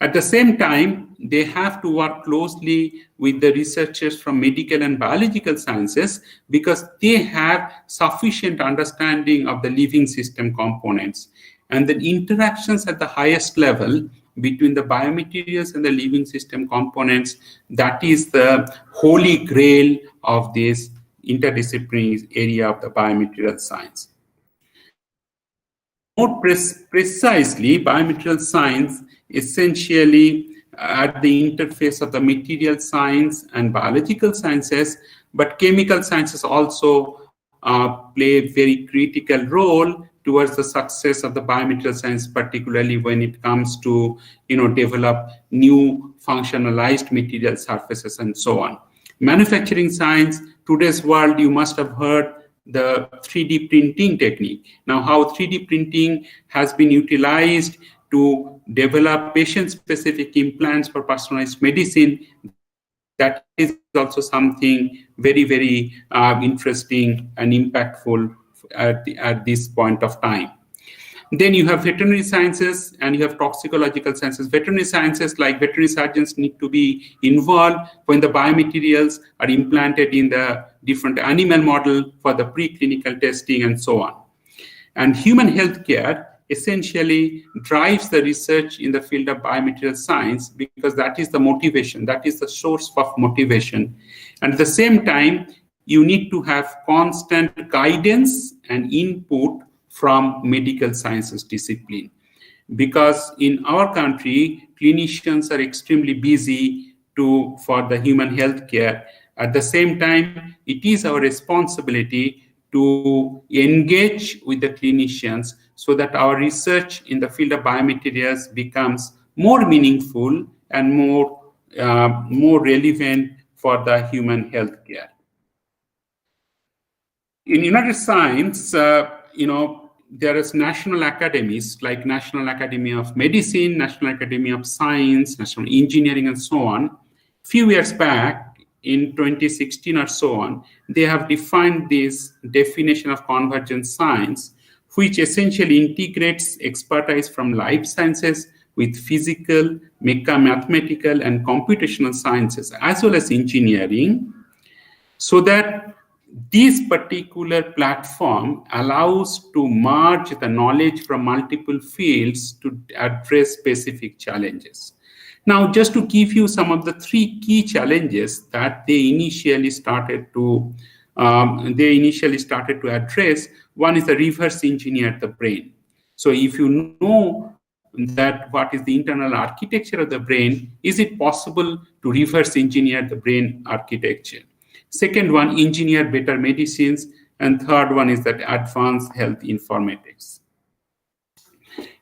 At the same time, they have to work closely with the researchers from medical and biological sciences because they have sufficient understanding of the living system components. And the interactions at the highest level between the biomaterials and the living system components, that is the holy grail of this interdisciplinary area of the biomaterial science. More precisely, biomaterial science essentially at the interface of the material science and biological sciences, but chemical sciences also play a very critical role towards the success of the biomaterial science, particularly when it comes to develop new functionalized material surfaces and so on. Manufacturing science, today's world, you must have heard the 3D printing technique. Now, how 3D printing has been utilized to develop patient-specific implants for personalized medicine, that is also something very, very interesting and impactful at this point of time. Then you have veterinary sciences and you have toxicological sciences. Veterinary sciences, like veterinary surgeons, need to be involved when the biomaterials are implanted in the different animal model for the preclinical testing and so on. And human healthcare essentially drives the research in the field of biomaterial science because that is the motivation, that is the source of motivation. And at the same time, you need to have constant guidance and input from medical sciences discipline. Because in our country, clinicians are extremely busy for the human health care. At the same time, it is our responsibility to engage with the clinicians so that our research in the field of biomaterials becomes more meaningful and more relevant for the human health care. In United Science, there is national academies like National Academy of Medicine, National Academy of Science, National Engineering, and so on. Few years back, in 2016 or so on, they have defined this definition of convergent science, which essentially integrates expertise from life sciences with physical, mathematical, and computational sciences, as well as engineering, so that this particular platform allows to merge the knowledge from multiple fields to address specific challenges. Now, just to give you some of the three key challenges that they initially started to address, one is the reverse engineer the brain. So if you know that what is the internal architecture of the brain, is it possible to reverse engineer the brain architecture? Second one, engineer better medicines. And third one is that advanced health informatics.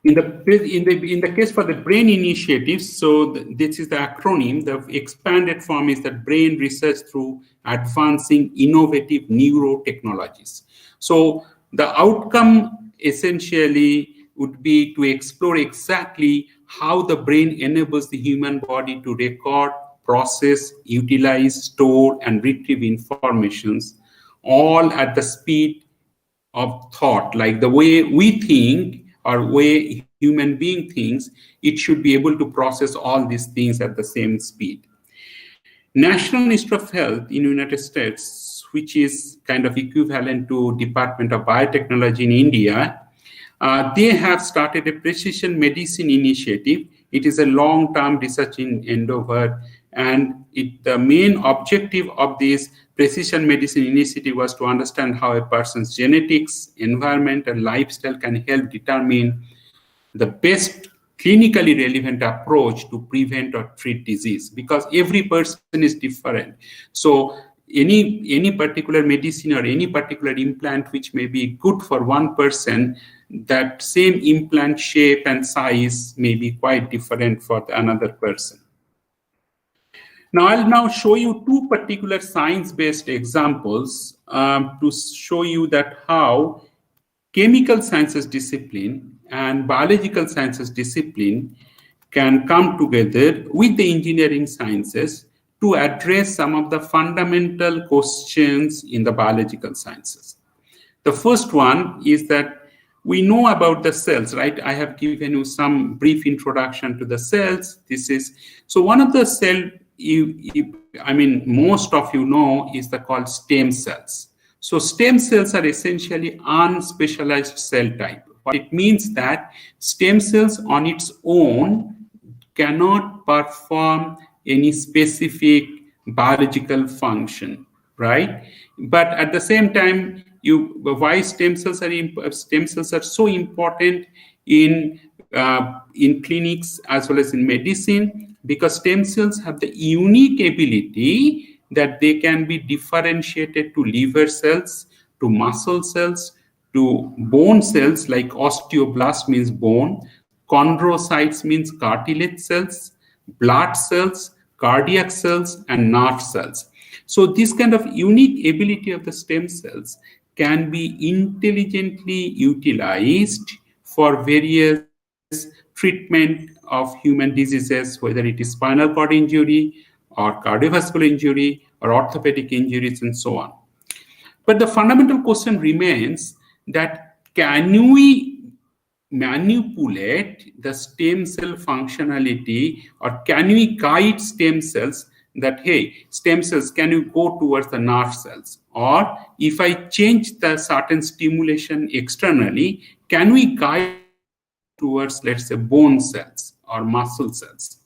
In the case for the brain initiatives, so this is the acronym. The expanded form is that brain research through advancing innovative neurotechnologies. So the outcome essentially would be to explore exactly how the brain enables the human body to record, process, utilize, store, and retrieve informations, all at the speed of thought. Like the way we think or way human being thinks, it should be able to process all these things at the same speed. National Institute of Health in the United States, which is kind of equivalent to Department of Biotechnology in India, they have started a precision medicine initiative. It is a long-term research endeavor, and the main objective of this precision medicine initiative was to understand how a person's genetics, environment, and lifestyle can help determine the best clinically relevant approach to prevent or treat disease, because every person is different. So any particular medicine or any particular implant which may be good for one person, that same implant shape and size may be quite different for another person. Now, I'll show you two particular science-based examples to show you that how chemical sciences discipline and biological sciences discipline can come together with the engineering sciences to address some of the fundamental questions in the biological sciences. The first one is that we know about the cells, right? I have given you some brief introduction to the cells. So one of the cell, most of you know, is called stem cells. So stem cells are essentially unspecialized cell type. What it means that stem cells on its own cannot perform any specific biological function, right? But at the same time, why stem cells are so important in clinics as well as in medicine? Because stem cells have the unique ability that they can be differentiated to liver cells, to muscle cells, to bone cells, like osteoblast means bone, chondrocytes means cartilage cells, blood cells, cardiac cells, and nerve cells. So this kind of unique ability of the stem cells can be intelligently utilized for various treatment of human diseases, whether it is spinal cord injury or cardiovascular injury or orthopedic injuries and so on. But the fundamental question remains that can we manipulate the stem cell functionality, or can we guide stem cells that, hey, stem cells, can you go towards the nerve cells? Or if I change the certain stimulation externally, can we guide towards, let's say, bone cells or muscle cells?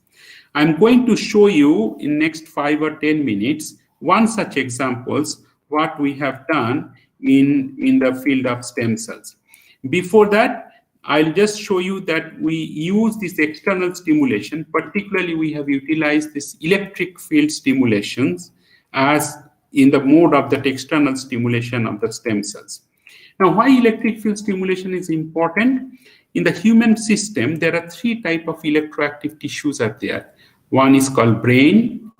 I'm going to show you in next 5 or 10 minutes one such examples what we have done in the field of stem cells. Before that, I'll just show you that we use this external stimulation. Particularly, we have utilized this electric field stimulations as in the mode of that external stimulation of the stem cells. Now, why electric field stimulation is important? In the human system, there are 3 types of electroactive tissues are there. One is called brain,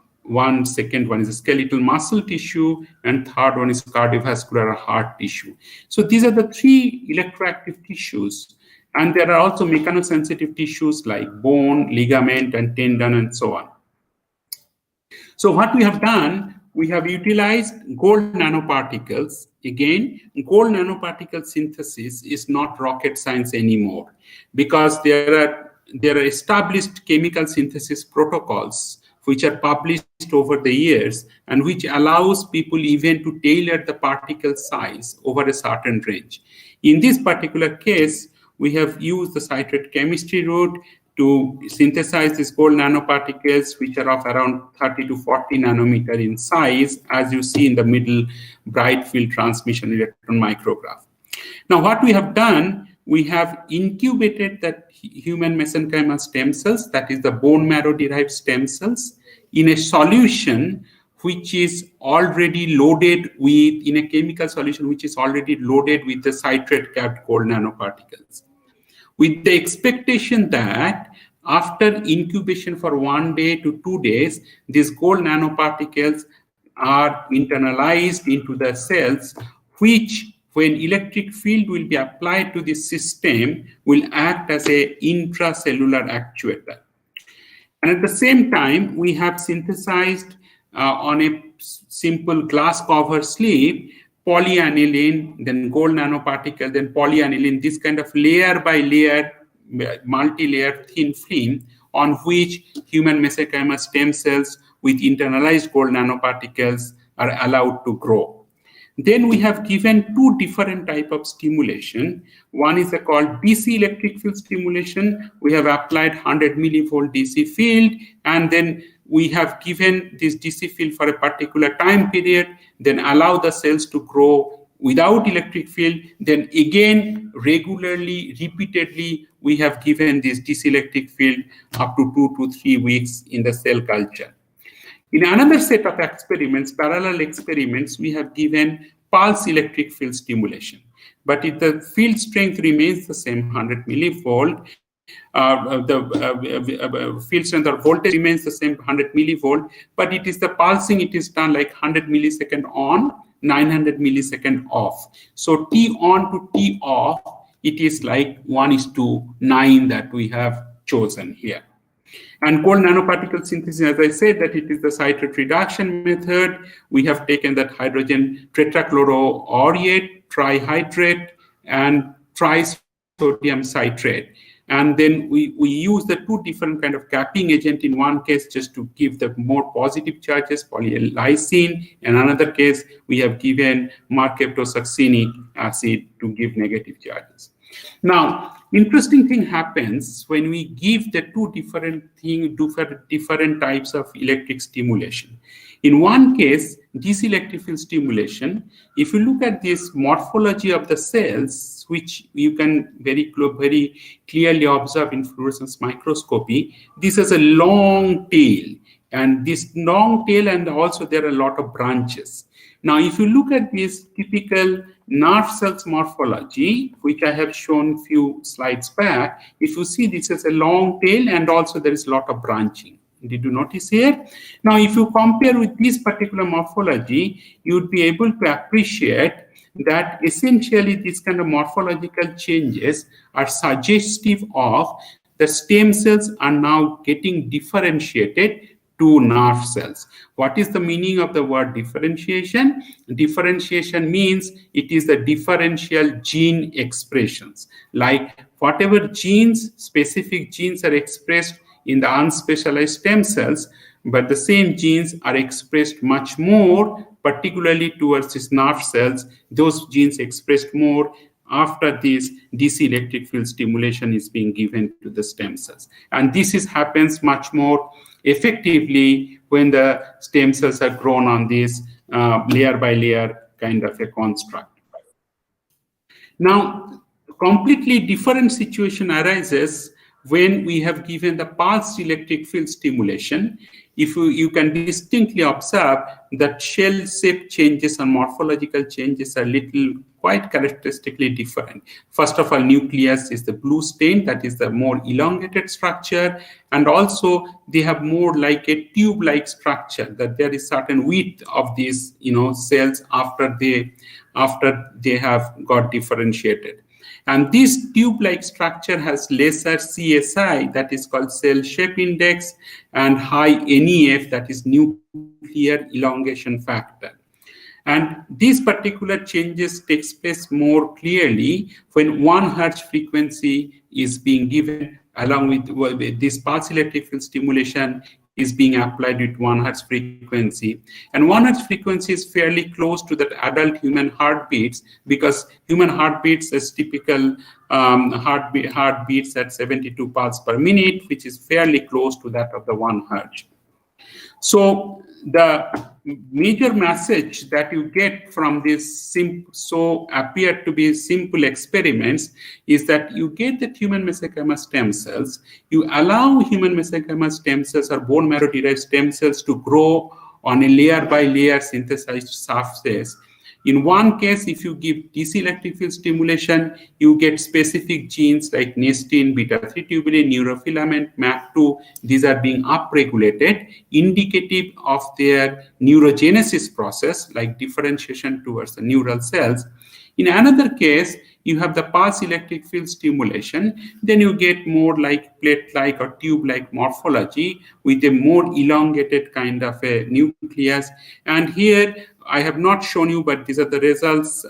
second one is skeletal muscle tissue, and third one is cardiovascular or heart tissue. So these are the 3 electroactive tissues. And there are also mechanosensitive tissues like bone, ligament, and tendon, and so on. So what we have done, we have utilized gold nanoparticles. Again, gold nanoparticle synthesis is not rocket science anymore, because there are established chemical synthesis protocols which are published over the years and which allows people even to tailor the particle size over a certain range. In this particular case, we have used the citrate chemistry route to synthesize these gold nanoparticles, which are of around 30 to 40 nanometer in size, as you see in the middle bright field transmission electron micrograph. Now, what we have done, we have incubated that human mesenchymal stem cells, that is the bone marrow derived stem cells, in a solution which is already loaded with, in a chemical solution which is already loaded with the citrate capped gold nanoparticles, with the expectation that after incubation for 1 day to 2 days, these gold nanoparticles are internalized into the cells, which, when electric field will be applied to this system, will act as a intracellular actuator. And at the same time, we have synthesized on a simple glass cover sleeve polyaniline, then gold nanoparticle, then polyaniline, this kind of layer by layer, multi-layer thin film on which human mesenchymal stem cells with internalized gold nanoparticles are allowed to grow. Then we have given 2 different types of stimulation. One is called DC electric field stimulation. We have applied 100 millivolt DC field, and then we have given this DC field for a particular time period, then allow the cells to grow without electric field, then again regularly, repeatedly, we have given this DC electric field up to 2 to 3 weeks in the cell culture. In another set of experiments, parallel experiments, we have given pulse electric field stimulation. But if the field strength remains the same, 100 millivolt, the field strength or voltage remains the same, 100 millivolt, but it is the pulsing, it is done like 100 millisecond on, 900 millisecond off. So T on to T off, it is like 1:9 that we have chosen here. And cold nanoparticle synthesis, as I said, that it is the citrate reduction method. We have taken that hydrogen tetrachloroaurate, trihydrate, and trisodium citrate. And then we use the two different kind of capping agent in one case just to give the more positive charges, polylysine. In another case, we have given markaptosuccinic acid to give negative charges. Now, interesting thing happens when we give the two different types of electric stimulation. In one case, DC electric field stimulation, if you look at this morphology of the cells, which you can very clearly observe in fluorescence microscopy, this is a long tail, and this long tail, and also there are a lot of branches. Now, if you look at this typical nerve cells morphology, which I have shown few slides back, if you see this is a long tail and also there is a lot of branching. Did you notice here? Now, if you compare with this particular morphology, you would be able to appreciate that essentially these kind of morphological changes are suggestive of the stem cells are now getting differentiated to nerve cells. What is the meaning of the word differentiation? Differentiation means it is the differential gene expressions. Like whatever genes, specific genes are expressed in the unspecialized stem cells, but the same genes are expressed much more, particularly towards these nerve cells. Those genes expressed more after this DC electric field stimulation is being given to the stem cells. And this happens much more effectively when the stem cells are grown on this layer by layer kind of a construct. Now, completely different situation arises when we have given the pulsed electric field stimulation. If you can distinctly observe that shell shape changes and morphological changes are quite characteristically different. First of all, nucleus is the blue stain, that is the more elongated structure, and also they have more like a tube-like structure, that there is certain width of these cells after they have got differentiated. And this tube-like structure has lesser CSI, that is called cell shape index, and high NEF, that is nuclear elongation factor. And these particular changes takes place more clearly when 1 Hz frequency is being given along with this pulse electric field stimulation is being applied with 1 Hz frequency. And 1 Hz frequency is fairly close to that adult human heartbeats, because human heartbeats is typical heartbeats at 72 pulse per minute, which is fairly close to that of the 1 Hz. So the major message that you get from this appear to be simple experiments is that you get the human mesenchymal stem cells, you allow human mesenchymal stem cells or bone marrow derived stem cells to grow on a layer by layer synthesized surface. In one case, if you give DC electric field stimulation, you get specific genes like nestin, beta-3 tubulin, neurofilament, MAP2. These are being upregulated, indicative of their neurogenesis process, like differentiation towards the neural cells. In another case, you have the pulse electric field stimulation, then you get more like plate-like or tube-like morphology with a more elongated kind of a nucleus. And here, I have not shown you, but these are the results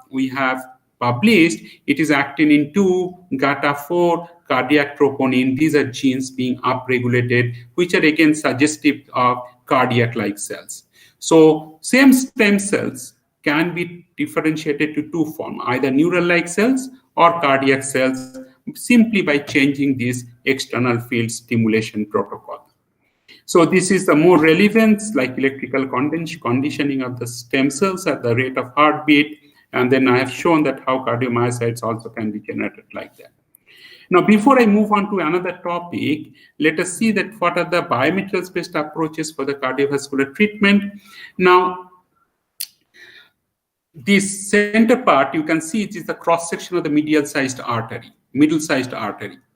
we have published. It is actinin 2, GATA4, cardiac troponin. These are genes being upregulated, which are again suggestive of cardiac-like cells. So same stem cells can be differentiated to two forms, either neural-like cells or cardiac cells, simply by changing this external field stimulation protocol. So this is the more relevance, like electrical conditioning of the stem cells at the rate of heartbeat, And then I have shown that how cardiomyocytes also can be generated like that. Now, before I move on to another topic, let us see that what are the biomaterials-based approaches for the cardiovascular treatment. Now, this center part, you can see it is the cross-section of the middle-sized artery.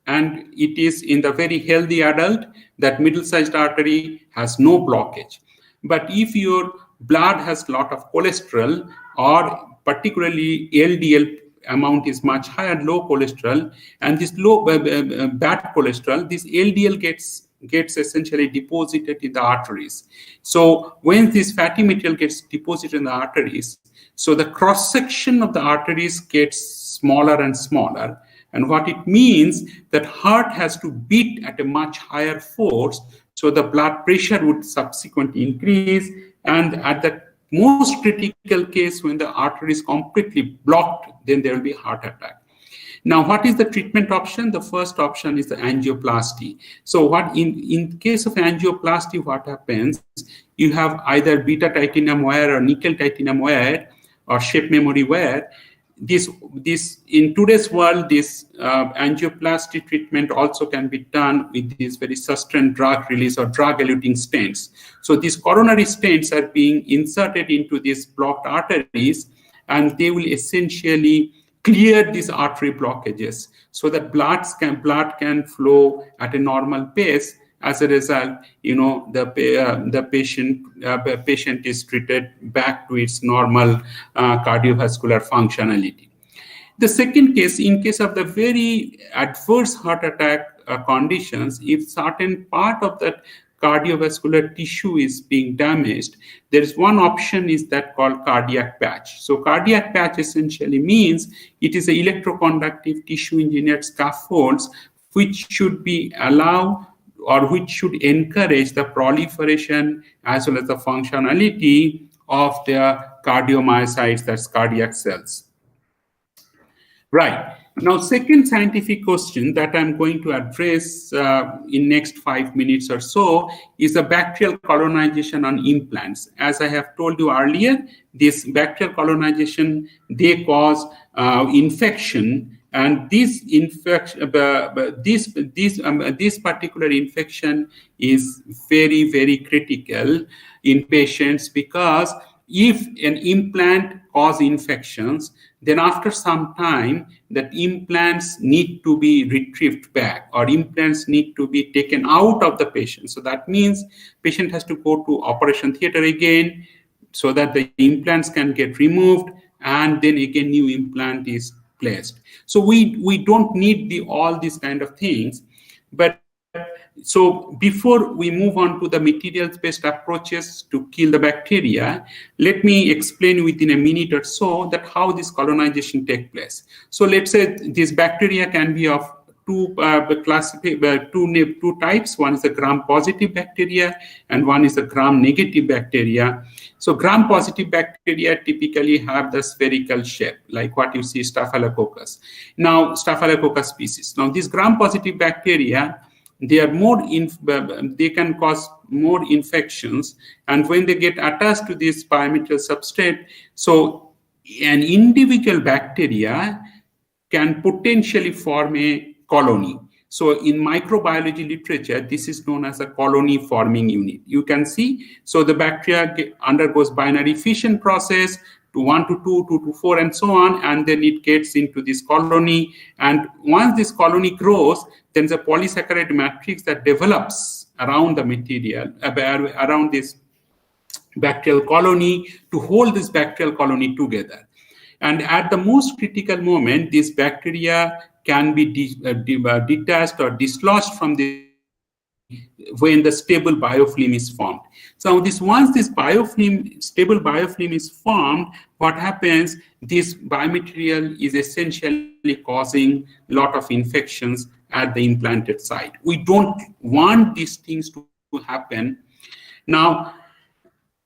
And it is in the very healthy adult that middle-sized artery has no blockage. But if your blood has a lot of cholesterol, or particularly LDL amount is much higher, low cholesterol, and this low bad cholesterol, this LDL gets essentially deposited in the arteries. So when this fatty material gets deposited in the arteries, so the cross section of the arteries gets smaller and smaller. And what it means that heart has to beat at a much higher force, so the blood pressure would subsequently increase. And at the most critical case, when the artery is completely blocked, then there will be heart attack. Now, what is the treatment option? The first option is the angioplasty. So what in case of angioplasty, what happens? You have either beta titanium wire or nickel titanium wire or shape memory wire. This in today's world, this angioplasty treatment also can be done with these very sustained drug release or drug-eluting stents. So these coronary stents are being inserted into these blocked arteries, and they will essentially clear these artery blockages so that blood can flow at a normal pace. As a result, the patient is treated back to its normal cardiovascular functionality. The second case, in case of the very adverse heart attack conditions, if certain part of that cardiovascular tissue is being damaged, there is one option is that called cardiac patch. So cardiac patch essentially means it is an electroconductive tissue engineered scaffolds which should be allowed or which should encourage the proliferation as well as the functionality of the cardiomyocytes, that's cardiac cells. Right. Now, second scientific question that I'm going to address in next 5 minutes or so is the bacterial colonization on implants. As I have told you earlier, this bacterial colonization, they cause infection. And this infection, this particular infection is very, very critical in patients, because if an implant causes infections, then after some time, that implants need to be retrieved back, or implants need to be taken out of the patient. So that means patient has to go to operation theater again, so that the implants can get removed, and then again new implant is placed. So we don't need all these kind of things. But so before we move on to the materials-based approaches to kill the bacteria, let me explain within a minute or so that how this colonization takes place. So let's say this bacteria can be of two types. One is the gram-positive bacteria, and one is the gram-negative bacteria. So gram-positive bacteria typically have the spherical shape, like what you see Staphylococcus. Now, Staphylococcus species. Now, these gram-positive bacteria, they are they can cause more infections, and when they get attached to this biomaterial substrate, so an individual bacteria can potentially form a colony. So in microbiology literature, this is known as a colony forming unit. You can see, so the bacteria undergoes binary fission process to 1 to 2, 2 to 4, and so on, and then it gets into this colony. And once this colony grows, then the polysaccharide matrix that develops around the material, around this bacterial colony, to hold this bacterial colony together. And at the most critical moment, this bacteria can be detached or dislodged from the when the stable biofilm is formed. So once this stable biofilm is formed, what happens? This biomaterial is essentially causing a lot of infections at the implanted site. We don't want these things to happen. Now,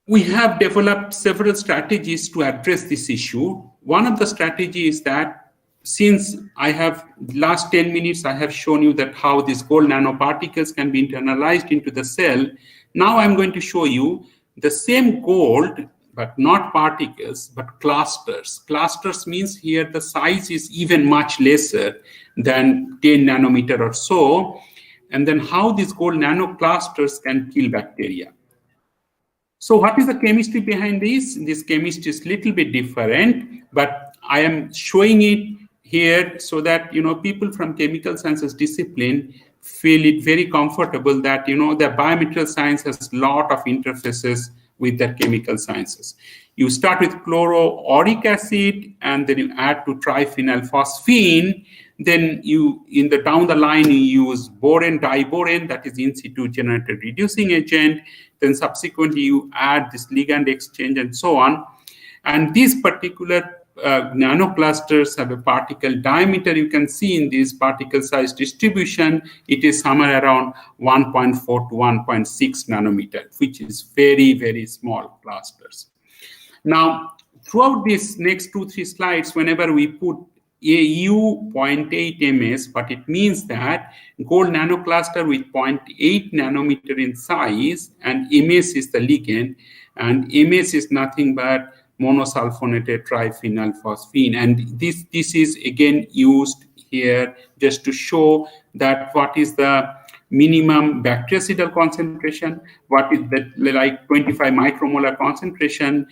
we have developed several strategies to address this issue. One of the strategies is that, since I have last 10 minutes, I have shown you that how these gold nanoparticles can be internalized into the cell. Now I'm going to show you the same gold but not particles, but clusters. Clusters means here the size is even much lesser than 10 nanometer or so. And then how these gold nanoclusters can kill bacteria. So what is the chemistry behind this? This chemistry is a little bit different, but I am showing it here so that, people from chemical sciences discipline feel it very comfortable that, the biomaterial science has a lot of interfaces with the chemical sciences. You start with chloroauric acid, and then you add to triphenylphosphine. Then down the line, you use boron, diboron, that is in situ generated reducing agent. Then subsequently, you add this ligand exchange and so on. And these particular nanoclusters have a particle diameter. You can see in this particle size distribution, it is somewhere around 1.4 to 1.6 nanometer, which is very, very small clusters. Now, throughout these next 2-3 slides, whenever we put AU 0.8 ms, but it means that gold nanocluster with 0.8 nanometer in size, and ms is the ligand, and ms is nothing but monosulfonated triphenylphosphine. And this is again used here just to show that what is the minimum bactericidal concentration, what is the like 25 micromolar concentration,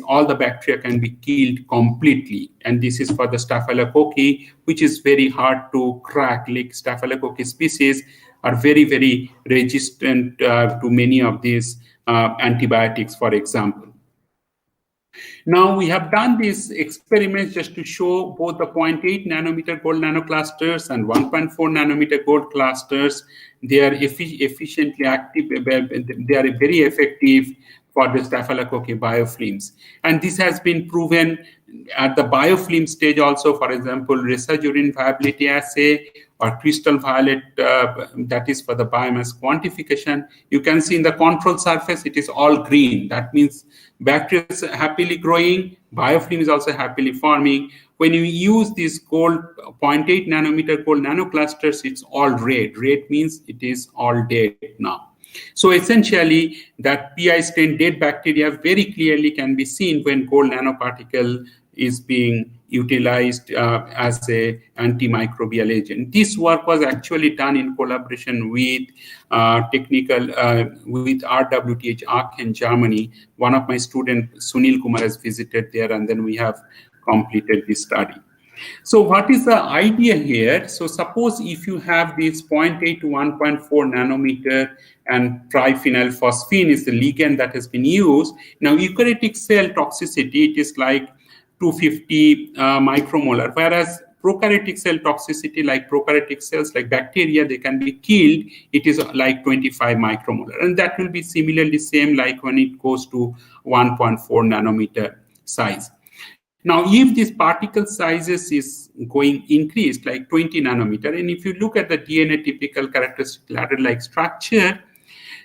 all the bacteria can be killed completely. And this is for the staphylococci, which is very hard to crack. Like staphylococci species are very, very resistant to many of these antibiotics, for example. Now, we have done these experiments just to show both the 0.8 nanometer gold nanoclusters and 1.4 nanometer gold clusters. They are efficiently active. They are very effective for the staphylococci biofilms. And this has been proven at the biofilm stage also, for example, research urine viability assay or crystal violet, that is for the biomass quantification. You can see in the control surface, it is all green. That means bacteria is happily growing, biofilm is also happily forming. When you use these gold 0.8 nanometer gold nanoclusters, it's all red. Red means it is all dead now. So essentially, that PI stain dead bacteria very clearly can be seen when gold nanoparticle is being utilized as a antimicrobial agent. This work was actually done in collaboration with with RWTH Aachen, Germany. One of my students, Sunil Kumar, has visited there, and then we have completed this study. So what is the idea here? So suppose if you have this 0.8 to 1.4 nanometer and triphenylphosphine is the ligand that has been used. Now, eukaryotic cell toxicity, it is like 250 micromolar, whereas prokaryotic cell toxicity, like prokaryotic cells like bacteria, they can be killed, it is like 25 micromolar. And that will be similarly same like when it goes to 1.4 nanometer size. Now, if this particle sizes is going increased like 20 nanometer, and if you look at the DNA typical characteristic ladder-like structure,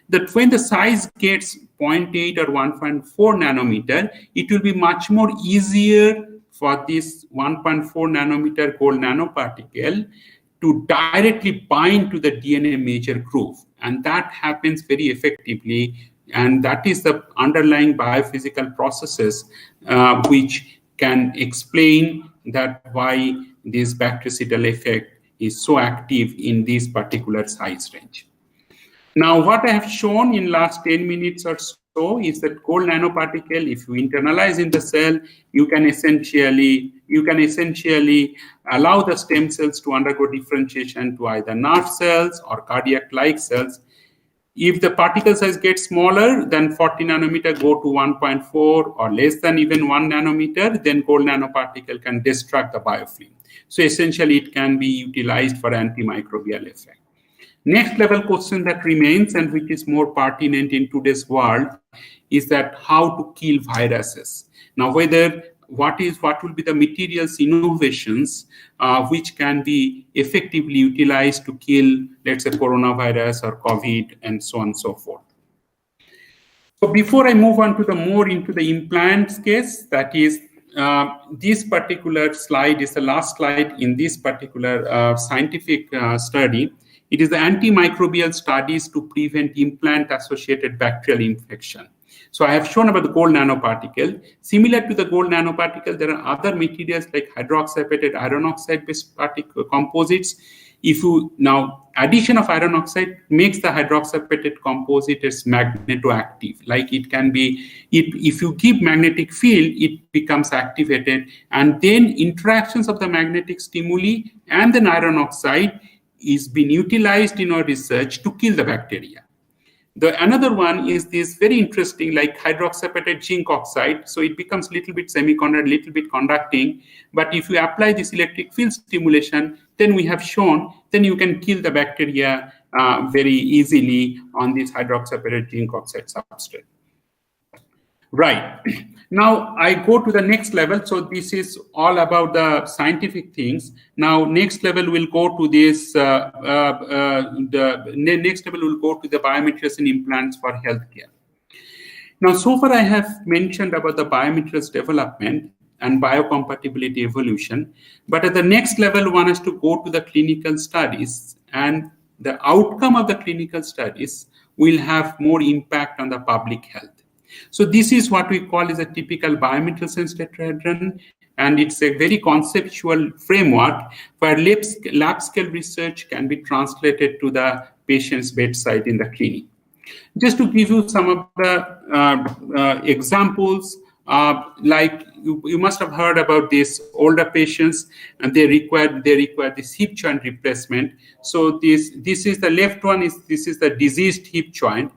that when the size gets 0.8 or 1.4 nanometer, it will be much more easier for this 1.4 nanometer gold nanoparticle to directly bind to the DNA major groove. And that happens very effectively. And that is the underlying biophysical processes which can explain that why this bactericidal effect is so active in this particular size range. Now, what I have shown in last 10 minutes or so is that gold nanoparticle, if you internalize in the cell, you can essentially allow the stem cells to undergo differentiation to either nerve cells or cardiac-like cells. If the particle size gets smaller than 40 nanometer, go to 1.4 or less than even 1 nanometer, then gold nanoparticle can destruct the biofilm. So essentially, it can be utilized for antimicrobial effect. Next level question that remains, and which is more pertinent in today's world, is that how to kill viruses. Now, what will be the materials innovations which can be effectively utilized to kill, let's say, coronavirus or COVID, and so on and so forth. So before I move on to the more into the implants case, that is, this particular slide is the last slide in this particular scientific study. It is the antimicrobial studies to prevent implant-associated bacterial infection. So I have shown about the gold nanoparticle. Similar to the gold nanoparticle, there are other materials like hydroxyapatite iron oxide based composites. If you now addition of iron oxide makes the hydroxyapatite composite as magnetoactive, like it can be, if you give magnetic field, it becomes activated, and then interactions of the magnetic stimuli and then iron oxide is being utilized in our research to kill the bacteria. Another one is this very interesting, like hydroxyapatite zinc oxide. So it becomes a little bit semiconductor, little bit conducting. But if you apply this electric field stimulation, then we have shown, then you can kill the bacteria very easily on this hydroxyapatite zinc oxide substrate. Right. Now I go to the next level. So this is all about the scientific things. Now next level will go to this. The next level will go to the biomaterials and implants for healthcare. Now, so far I have mentioned about the biomaterials development and biocompatibility evolution, but at the next level, one has to go to the clinical studies, and the outcome of the clinical studies will have more impact on the public health. So this is what we call is a typical biomaterial sense tetrahedron, and it's a very conceptual framework where lab scale research can be translated to the patient's bedside in the clinic. Just to give you some of the examples, like you must have heard about these older patients, and they require this hip joint replacement. So this is the left one, this is the diseased hip joint.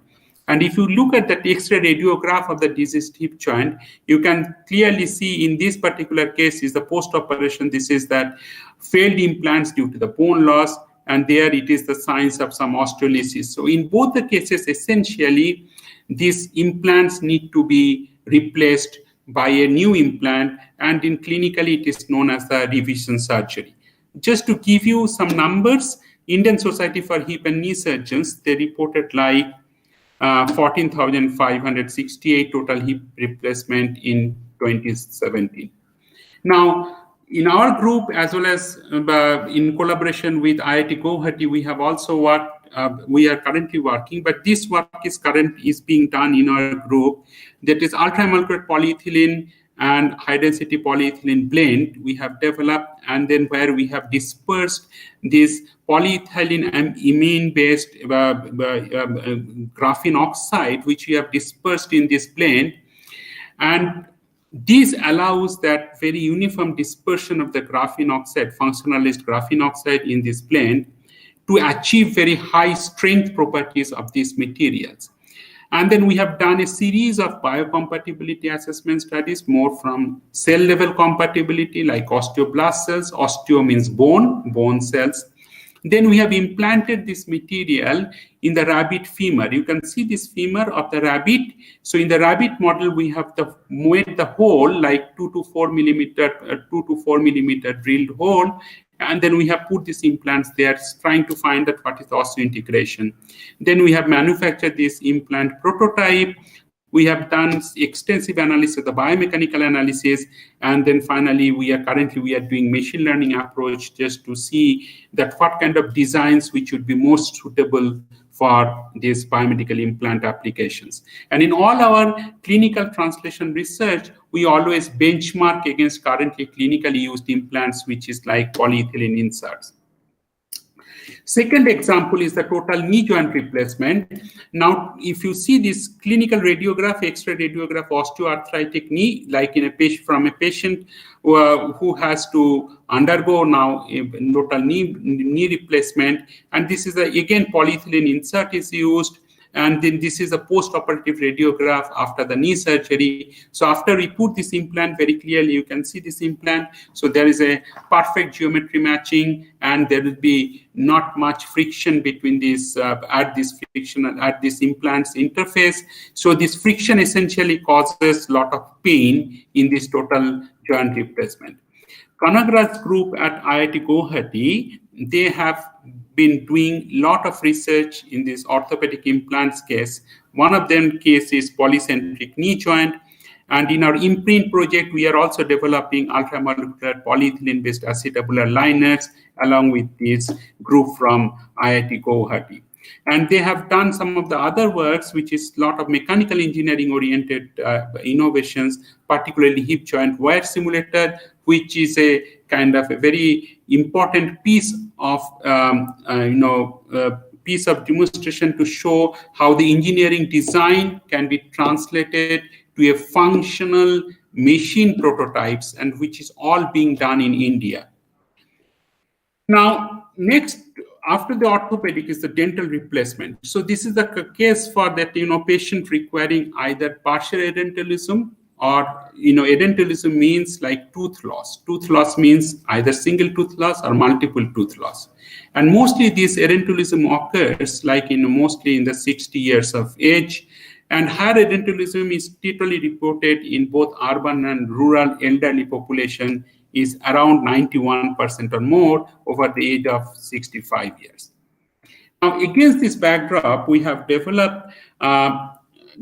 And if you look at the X-ray radiograph of the diseased hip joint, you can clearly see in this particular case is the post-operation. This is that failed implants due to the bone loss, and there it is the signs of some osteolysis. So in both the cases, essentially, these implants need to be replaced by a new implant, and in clinically it is known as the revision surgery. Just to give you some numbers, Indian Society for Hip and Knee Surgeons, they reported like 14,568 total hip replacement in 2017. Now, in our group, as well as in collaboration with IIT Guwahati, we have also worked, we are currently working, but this work is being done in our group, that is ultramolecular polyethylene and high-density polyethylene blend we have developed, and then where we have dispersed this polyethylene and imine-based graphene oxide, which we have dispersed in this blend. And this allows that very uniform dispersion of the graphene oxide, functionalist graphene oxide in this blend, to achieve very high strength properties of these materials. And then we have done a series of biocompatibility assessment studies, more from cell level compatibility, like osteoblast cells. Osteo means bone cells. Then we have implanted this material in the rabbit femur. You can see this femur of the rabbit. So in the rabbit model, we have made the hole like 2 to 4 millimeter drilled hole. And then we have put these implants there, trying to find that what is the osseointegration. Then we have manufactured this implant prototype. We have done extensive analysis of the biomechanical analysis. And then finally, we are doing machine learning approach just to see that what kind of designs which would be most suitable for these biomedical implant applications. And in all our clinical translation research, we always benchmark against currently clinically used implants, which is like polyethylene inserts. Second example is the total knee joint replacement. Now, if you see this clinical radiograph, X-ray radiograph, osteoarthritic knee, like in a patient, from a patient who has to undergo now a total knee replacement, and this is again polyethylene insert is used. And then this is a post-operative radiograph after the knee surgery. So after we put this implant, very clearly you can see this implant. So there is a perfect geometry matching, and there will be not much friction between this at this implant's interface. So this friction essentially causes a lot of pain in this total joint replacement. Kanagra's group at IIT Guwahati, they have been doing a lot of research in this orthopedic implants case. One of them case is polycentric knee joint. And in our imprint project, we are also developing ultramolecular polyethylene-based acetabular liners along with this group from IIT Guwahati. And they have done some of the other works, which is a lot of mechanical engineering oriented innovations, particularly hip joint wire simulator, which is a kind of a very important piece of piece of demonstration to show how the engineering design can be translated to a functional machine prototypes, and which is all being done in India. Now, next, after the orthopedic is the dental replacement. So this is the case for that, patient requiring either partial edentalism or, edentalism means like tooth loss. Tooth loss means either single tooth loss or multiple tooth loss. And mostly this edentalism occurs like mostly in the 60 years of age. And higher edentalism is typically reported in both urban and rural elderly population is around 91% or more over the age of 65 years. Now, against this backdrop, we have developed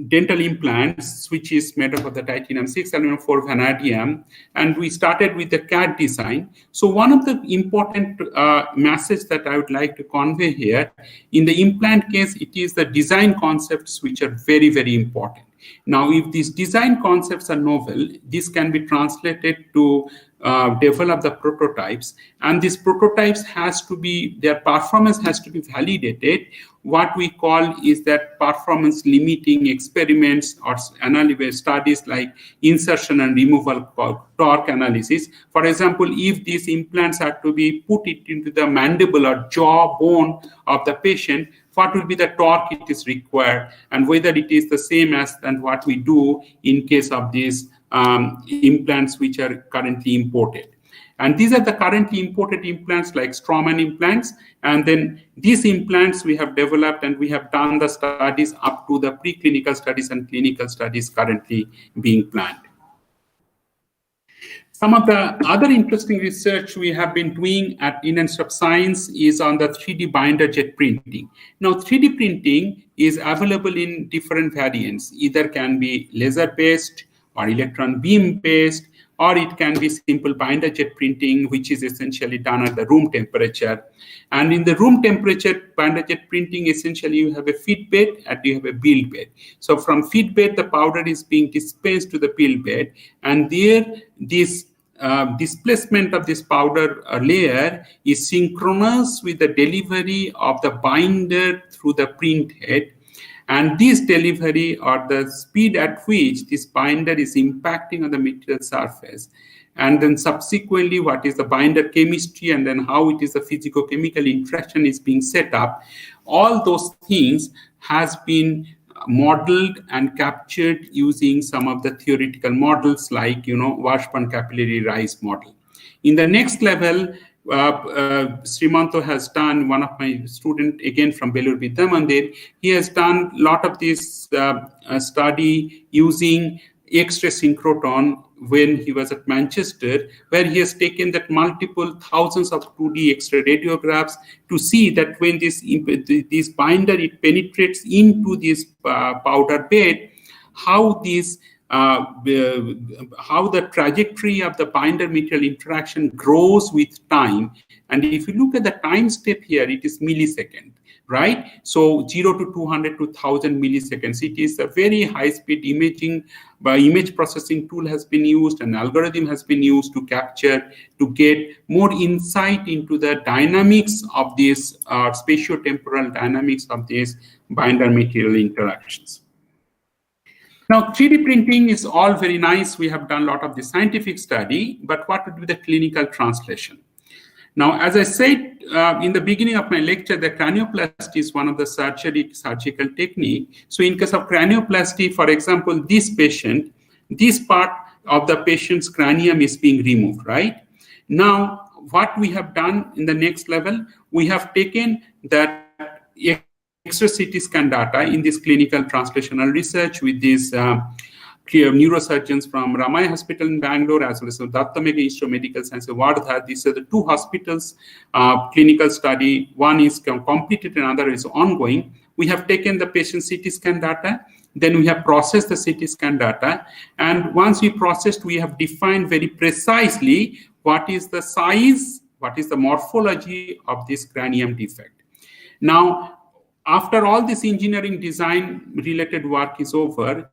dental implants, which is made up of the titanium 6, aluminum 4 vanadium, and we started with the CAD design. So one of the important message that I would like to convey here, in the implant case, it is the design concepts which are very, very important. Now, if these design concepts are novel, this can be translated to develop the prototypes, and these prototypes their performance has to be validated. What we call is that performance limiting experiments or studies like insertion and removal torque analysis. For example, if these implants are to be put into the mandible or jaw bone of the patient, what will be the torque it is required, and whether it is the same as than what we do in case of these implants which are currently imported. And these are the currently imported implants like Straumann implants. And then these implants we have developed, and we have done the studies up to the preclinical studies and clinical studies currently being planned. Some of the other interesting research we have been doing at Institute of Science is on the 3D binder jet printing. Now, 3D printing is available in different variants. Either can be laser-based or electron beam-based, or it can be simple binder jet printing, which is essentially done at the room temperature. And in the room temperature binder jet printing, essentially you have a feed bed and you have a build bed. So from feed bed, the powder is being dispensed to the build bed, and there this displacement of this powder layer is synchronous with the delivery of the binder through the print head. And this delivery, or the speed at which this binder is impacting on the material surface, and then subsequently what is the binder chemistry, and then how it is the physicochemical interaction is being set up, all those things has been modeled and captured using some of the theoretical models like, Washburn capillary rise model. In the next level, Srimanto has done, one of my students, again from Belur VIdyamandira, he has done a lot of this study using X-ray synchrotron when he was at Manchester, where he has taken that multiple thousands of 2D X-ray radiographs to see that when this binder, it penetrates into this powder bed, how the trajectory of the binder material interaction grows with time. And if you look at the time step here, it is millisecond, right? So 0 to 200 to 1000 milliseconds. It is a very high-speed imaging, image processing tool has been used, and algorithm has been used to capture, to get more insight into the dynamics of these spatiotemporal dynamics of these binder material interactions. Now, 3D printing is all very nice. We have done a lot of the scientific study, but what would be the clinical translation? Now, as I said in the beginning of my lecture, the cranioplasty is one of the surgical technique. So in case of cranioplasty, for example, this patient, this part of the patient's cranium is being removed, right? Now, what we have done in the next level, we have taken that X-ray CT scan data in this clinical translational research with these neurosurgeons from Ramaya Hospital in Bangalore, as well as Dattamega Institute of Medical Science of Howrah. These are the two hospitals clinical study. One is completed, another is ongoing. We have taken the patient CT scan data, then we have processed the CT scan data, and once we processed, we have defined very precisely what is the size, what is the morphology of this cranium defect. Now, after all this engineering design related work is over,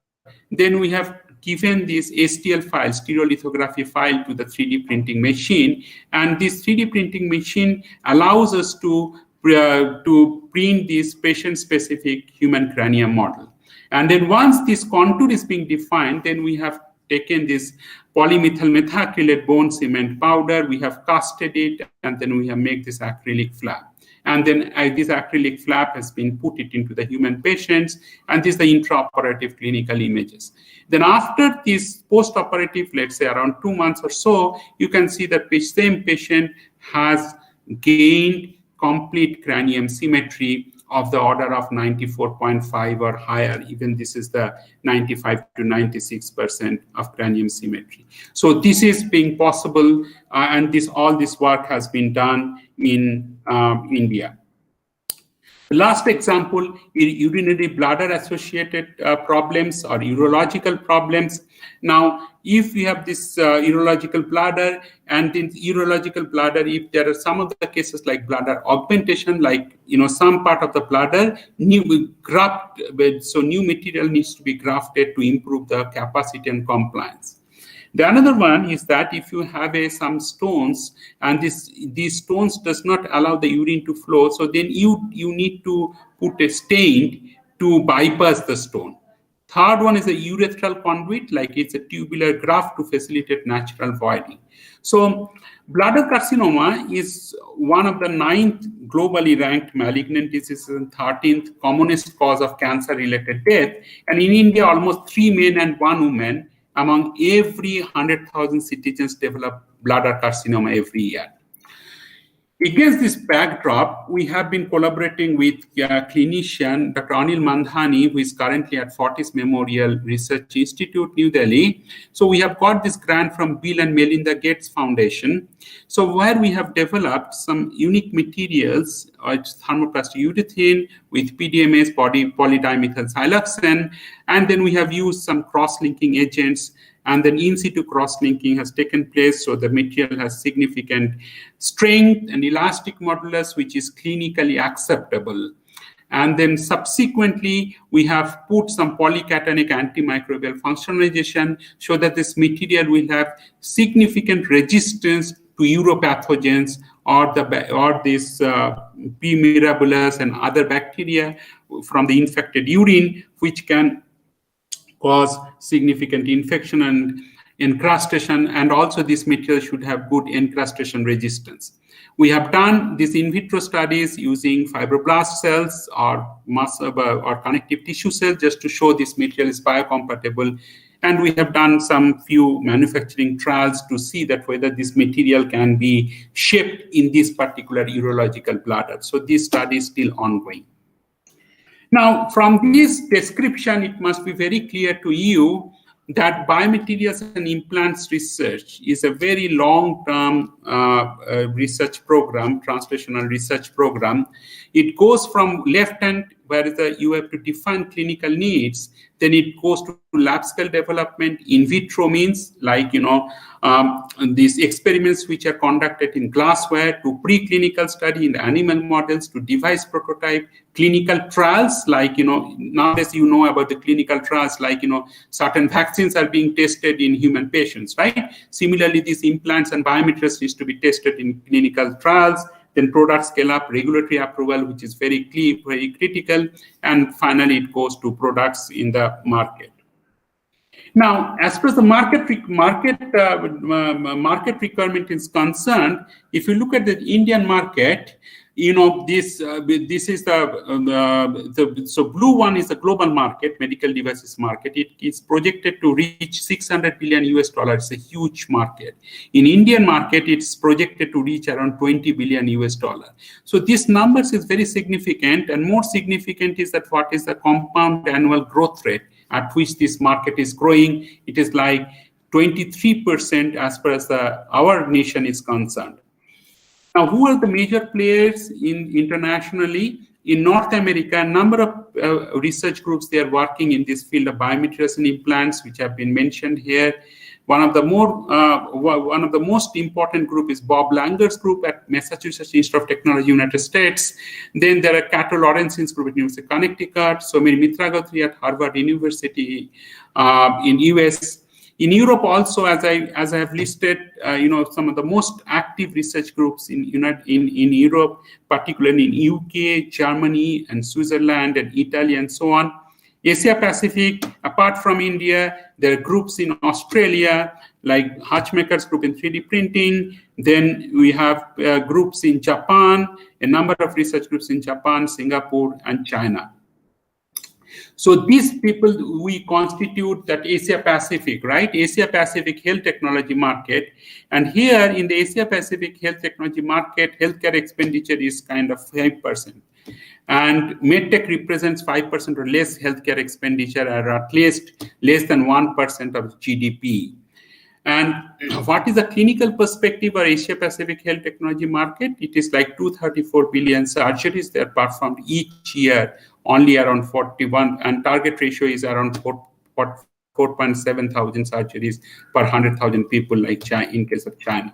then we have given this STL file, stereolithography file, to the 3D printing machine, and this 3D printing machine allows us to print this patient-specific human cranium model. And then once this contour is being defined, then we have taken this polymethyl methacrylate bone cement powder, we have casted it, and then we have made this acrylic flap. And then this acrylic flap has been put it into the human patients, and this is the intraoperative clinical images. Then after this post-operative, let's say around 2 months or so, you can see that the same patient has gained complete cranium symmetry of the order of 94.5 or higher. Even this is the 95 to 96% of cranium symmetry. So this is being possible, and all this work has been done in India. The last example is urinary bladder associated problems or urological problems. Now, if we have this urological bladder, and in urological bladder, if there are some of the cases like bladder augmentation, like some part of the bladder new material needs to be grafted to improve the capacity and compliance. The another one is that if you have some stones, and these stones does not allow the urine to flow, so then you need to put a stent to bypass the stone. Third one is a urethral conduit, like it's a tubular graft to facilitate natural voiding. So bladder carcinoma is one of the 9th globally ranked malignant diseases and 13th commonest cause of cancer-related death. And in India, almost 3 men and 1 woman among every 100,000 citizens develop bladder carcinoma every year. Against this backdrop, we have been collaborating with clinician Dr. Anil Mandhani, who is currently at Fortis Memorial Research Institute, New Delhi. So we have got this grant from Bill and Melinda Gates Foundation. So where we have developed some unique materials, it's thermoplastic urethane with PDMS, polydimethyl siloxane, and then we have used some cross-linking agents, and then in situ cross-linking has taken place, so the material has significant strength and elastic modulus, which is clinically acceptable. And then subsequently, we have put some polycationic antimicrobial functionalization so that this material will have significant resistance to uropathogens or this P. mirabilis and other bacteria from the infected urine, which can cause significant infection and encrustation, and also this material should have good encrustation resistance. We have done these in vitro studies using fibroblast cells or muscle or connective tissue cells just to show this material is biocompatible, and we have done some few manufacturing trials to see that whether this material can be shipped in this particular urological bladder. So this study is still ongoing. Now, from this description, it must be very clear to you that biomaterials and implants research is a very long-term research program, translational research program. It goes from left hand, where you have to define clinical needs, then it goes to lab scale development. In vitro means like, these experiments which are conducted in glassware, to preclinical study in the animal models, to device prototype, clinical trials, like, nowadays about the clinical trials, like, certain vaccines are being tested in human patients, right? Similarly, these implants and biomaterials needs to be tested in clinical trials. Then product scale up, regulatory approval, which is very critical, and finally it goes to products in the market. Now, as far as the market requirement is concerned, if you look at the Indian market, this is so blue one is the global market, medical devices market. It is projected to reach $600 billion US. It's a huge market. In Indian market, it's projected to reach around $20 billion US. So these numbers is very significant, and more significant is that what is the compound annual growth rate at which this market is growing. It is like 23% as far as our nation is concerned. Now, who are the major players internationally? In North America, a number of research groups, they are working in this field of biomaterials and implants, which have been mentioned here. One of the most important group is Bob Langer's group at Massachusetts Institute of Technology, United States. Then there are Cato Lawrence's group at University of Connecticut, Somir Mitra Guthrie at Harvard University in US. In Europe also, as I have listed, some of the most active research groups in Europe, particularly in UK, Germany, and Switzerland, and Italy, and so on. Asia Pacific, apart from India, there are groups in Australia, like Hatchmaker's group in 3D printing. Then we have groups in Japan, a number of research groups in Japan, Singapore, and China. So these people, we constitute that Asia Pacific, right? Asia Pacific health technology market. And here in the Asia Pacific health technology market, healthcare expenditure is kind of 5%. And medtech represents 5% or less healthcare expenditure, or at least less than 1% of GDP. And what is the clinical perspective of Asia Pacific health technology market? It is like 234 billion surgeries that are performed each year, only around 41, and target ratio is around 4.7 thousand surgeries per 100,000 people, like China, in case of China.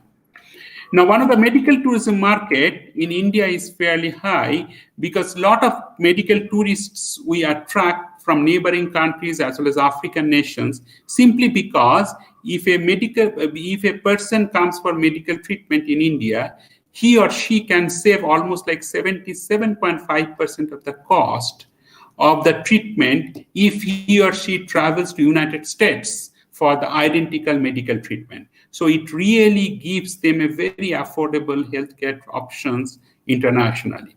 Now, one of the medical tourism market in India is fairly high, because a lot of medical tourists we attract from neighboring countries as well as African nations, simply because if a person comes for medical treatment in India, he or she can save almost like 77.5% of the cost of the treatment if he or she travels to United States for the identical medical treatment. So it really gives them a very affordable healthcare options internationally.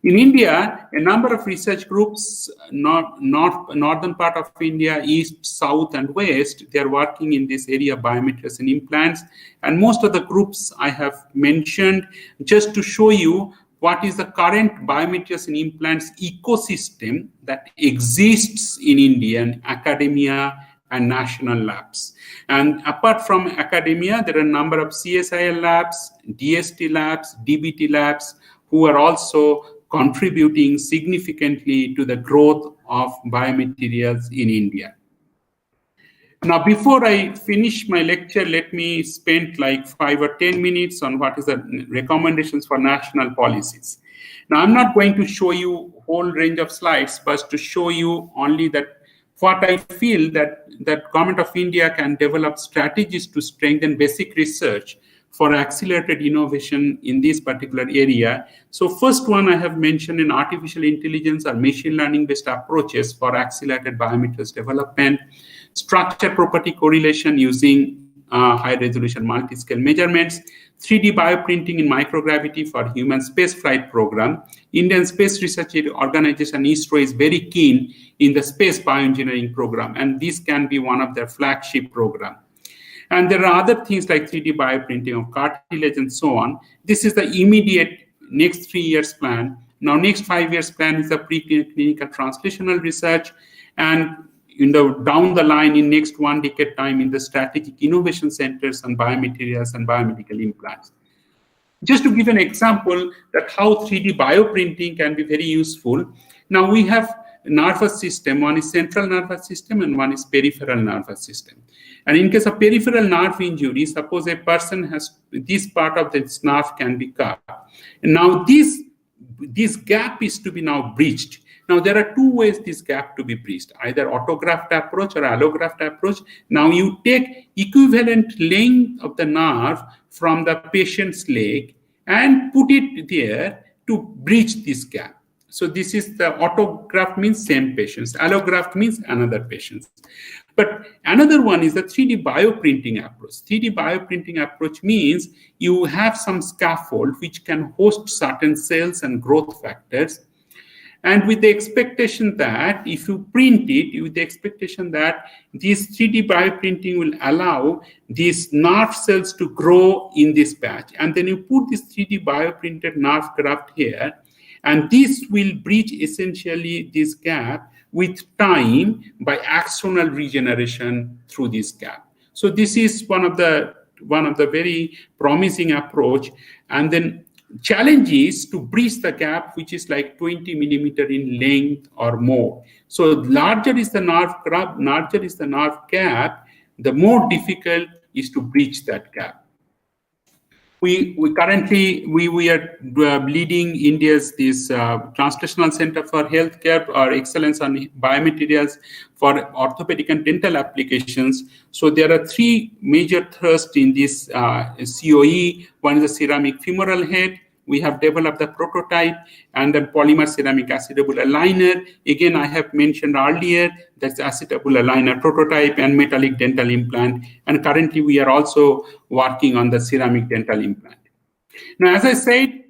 In India, a number of research groups, northern part of India, east, south, and west, they are working in this area of biomaterials and implants. And most of the groups I have mentioned, just to show you what is the current biomaterials and implants ecosystem that exists in Indian academia and national labs. And apart from academia, there are a number of CSIL labs, DST labs, DBT labs, who are also contributing significantly to the growth of biomaterials in India. Now, before I finish my lecture, let me spend like 5 or 10 minutes on what is the recommendations for national policies. Now, I'm not going to show you a whole range of slides, but to show you only that what I feel that Government of India can develop strategies to strengthen basic research for accelerated innovation in this particular area. So first one I have mentioned in artificial intelligence or machine learning based approaches for accelerated biomaterials development, structure property correlation using high resolution multi-scale measurements, 3D bioprinting in microgravity for human spaceflight program. Indian Space Research Organization ISRO is very keen in the space bioengineering program, and this can be one of their flagship program. And there are other things like 3D bioprinting of cartilage and so on. This is the immediate next 3 years plan. Now, next 5 years plan is the preclinical translational research, and down the line in next 1 decade time in the strategic innovation centers on biomaterials and biomedical implants. Just to give an example that how 3D bioprinting can be very useful. Now we have nervous system, one is central nervous system and one is peripheral nervous system. And in case of peripheral nerve injury, suppose a person has this part of this nerve can be cut. And now this gap is to be now bridged. Now there are two ways this gap to be bridged, either autograft approach or allograft approach. Now you take equivalent length of the nerve from the patient's leg and put it there to bridge this gap. So this is the autograft means same patients, allograft means another patients. But another one is the 3D bioprinting approach. 3D bioprinting approach means you have some scaffold which can host certain cells and growth factors. And with the expectation that if you print it, with the expectation that this 3D bioprinting will allow these nerve cells to grow in this patch. And then you put this 3D bioprinted nerve graft here, and this will bridge essentially this gap with time by axonal regeneration through this gap. So this is one of the very promising approach. And then challenge is to bridge the gap, which is like 20 millimeter in length or more. So larger is the nerve gap, the more difficult is to bridge that gap. We are leading India's Translational Center for Healthcare or Excellence on Biomaterials for orthopedic and dental applications. So there are three major thrusts in this COE. One is the ceramic femoral head. We have developed the prototype, and then polymer ceramic acetable aligner. Again, I have mentioned earlier that's acetable aligner prototype and metallic dental implant. And currently we are also working on the ceramic dental implant. Now, as I said,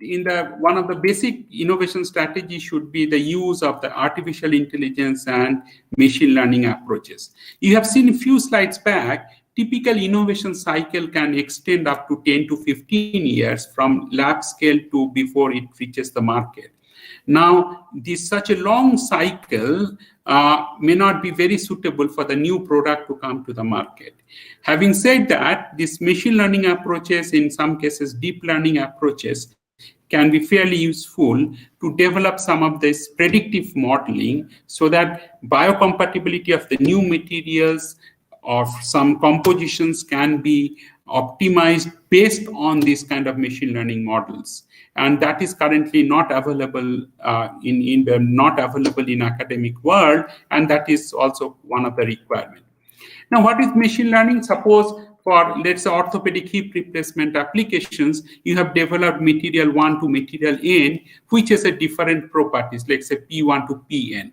one of the basic innovation strategies should be the use of the artificial intelligence and machine learning approaches. You have seen a few slides back, typical innovation cycle can extend up to 10 to 15 years from lab scale to before it reaches the market. Now, such a long cycle may not be very suitable for the new product to come to the market. Having said that, these machine learning approaches, in some cases deep learning approaches, can be fairly useful to develop some of this predictive modeling so that biocompatibility of the new materials or some compositions can be optimized based on this kind of machine learning models. And that is currently not available in academic world, and that is also one of the requirements. Now, what is machine learning? Suppose for, let's say, orthopedic hip replacement applications, you have developed material 1 to material N, which has a different properties, like say P1 to Pn.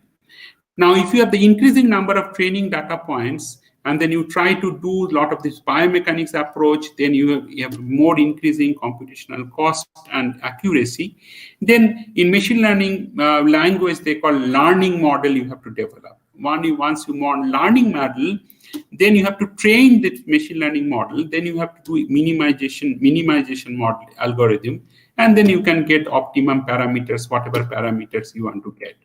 Now, if you have the increasing number of training data points, and then you try to do a lot of this biomechanics approach, then you have more increasing computational cost and accuracy. Then in machine learning language, they call learning model you have to develop. Once you want learning model, then you have to train the machine learning model, then you have to do minimization model algorithm, and then you can get optimum parameters, whatever parameters you want to get.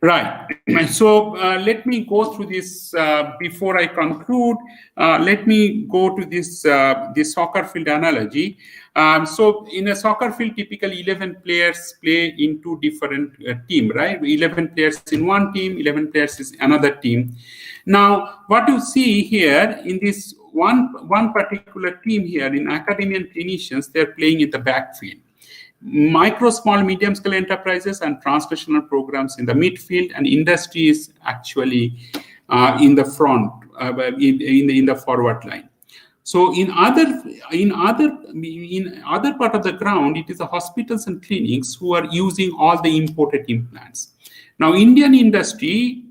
Right. So let me go through this before I conclude. Let me go to this soccer field analogy. So in a soccer field, typically 11 players play in two different teams, right? 11 players in one team, 11 players is another team. Now, what you see here in this one particular team here in academia and clinicians, they're playing in the backfield. Micro, small, medium scale enterprises and translational programs in the midfield, and industry is actually in the front, in the forward line. So in other part of the ground, it is the hospitals and clinics who are using all the imported implants. Now, Indian industry,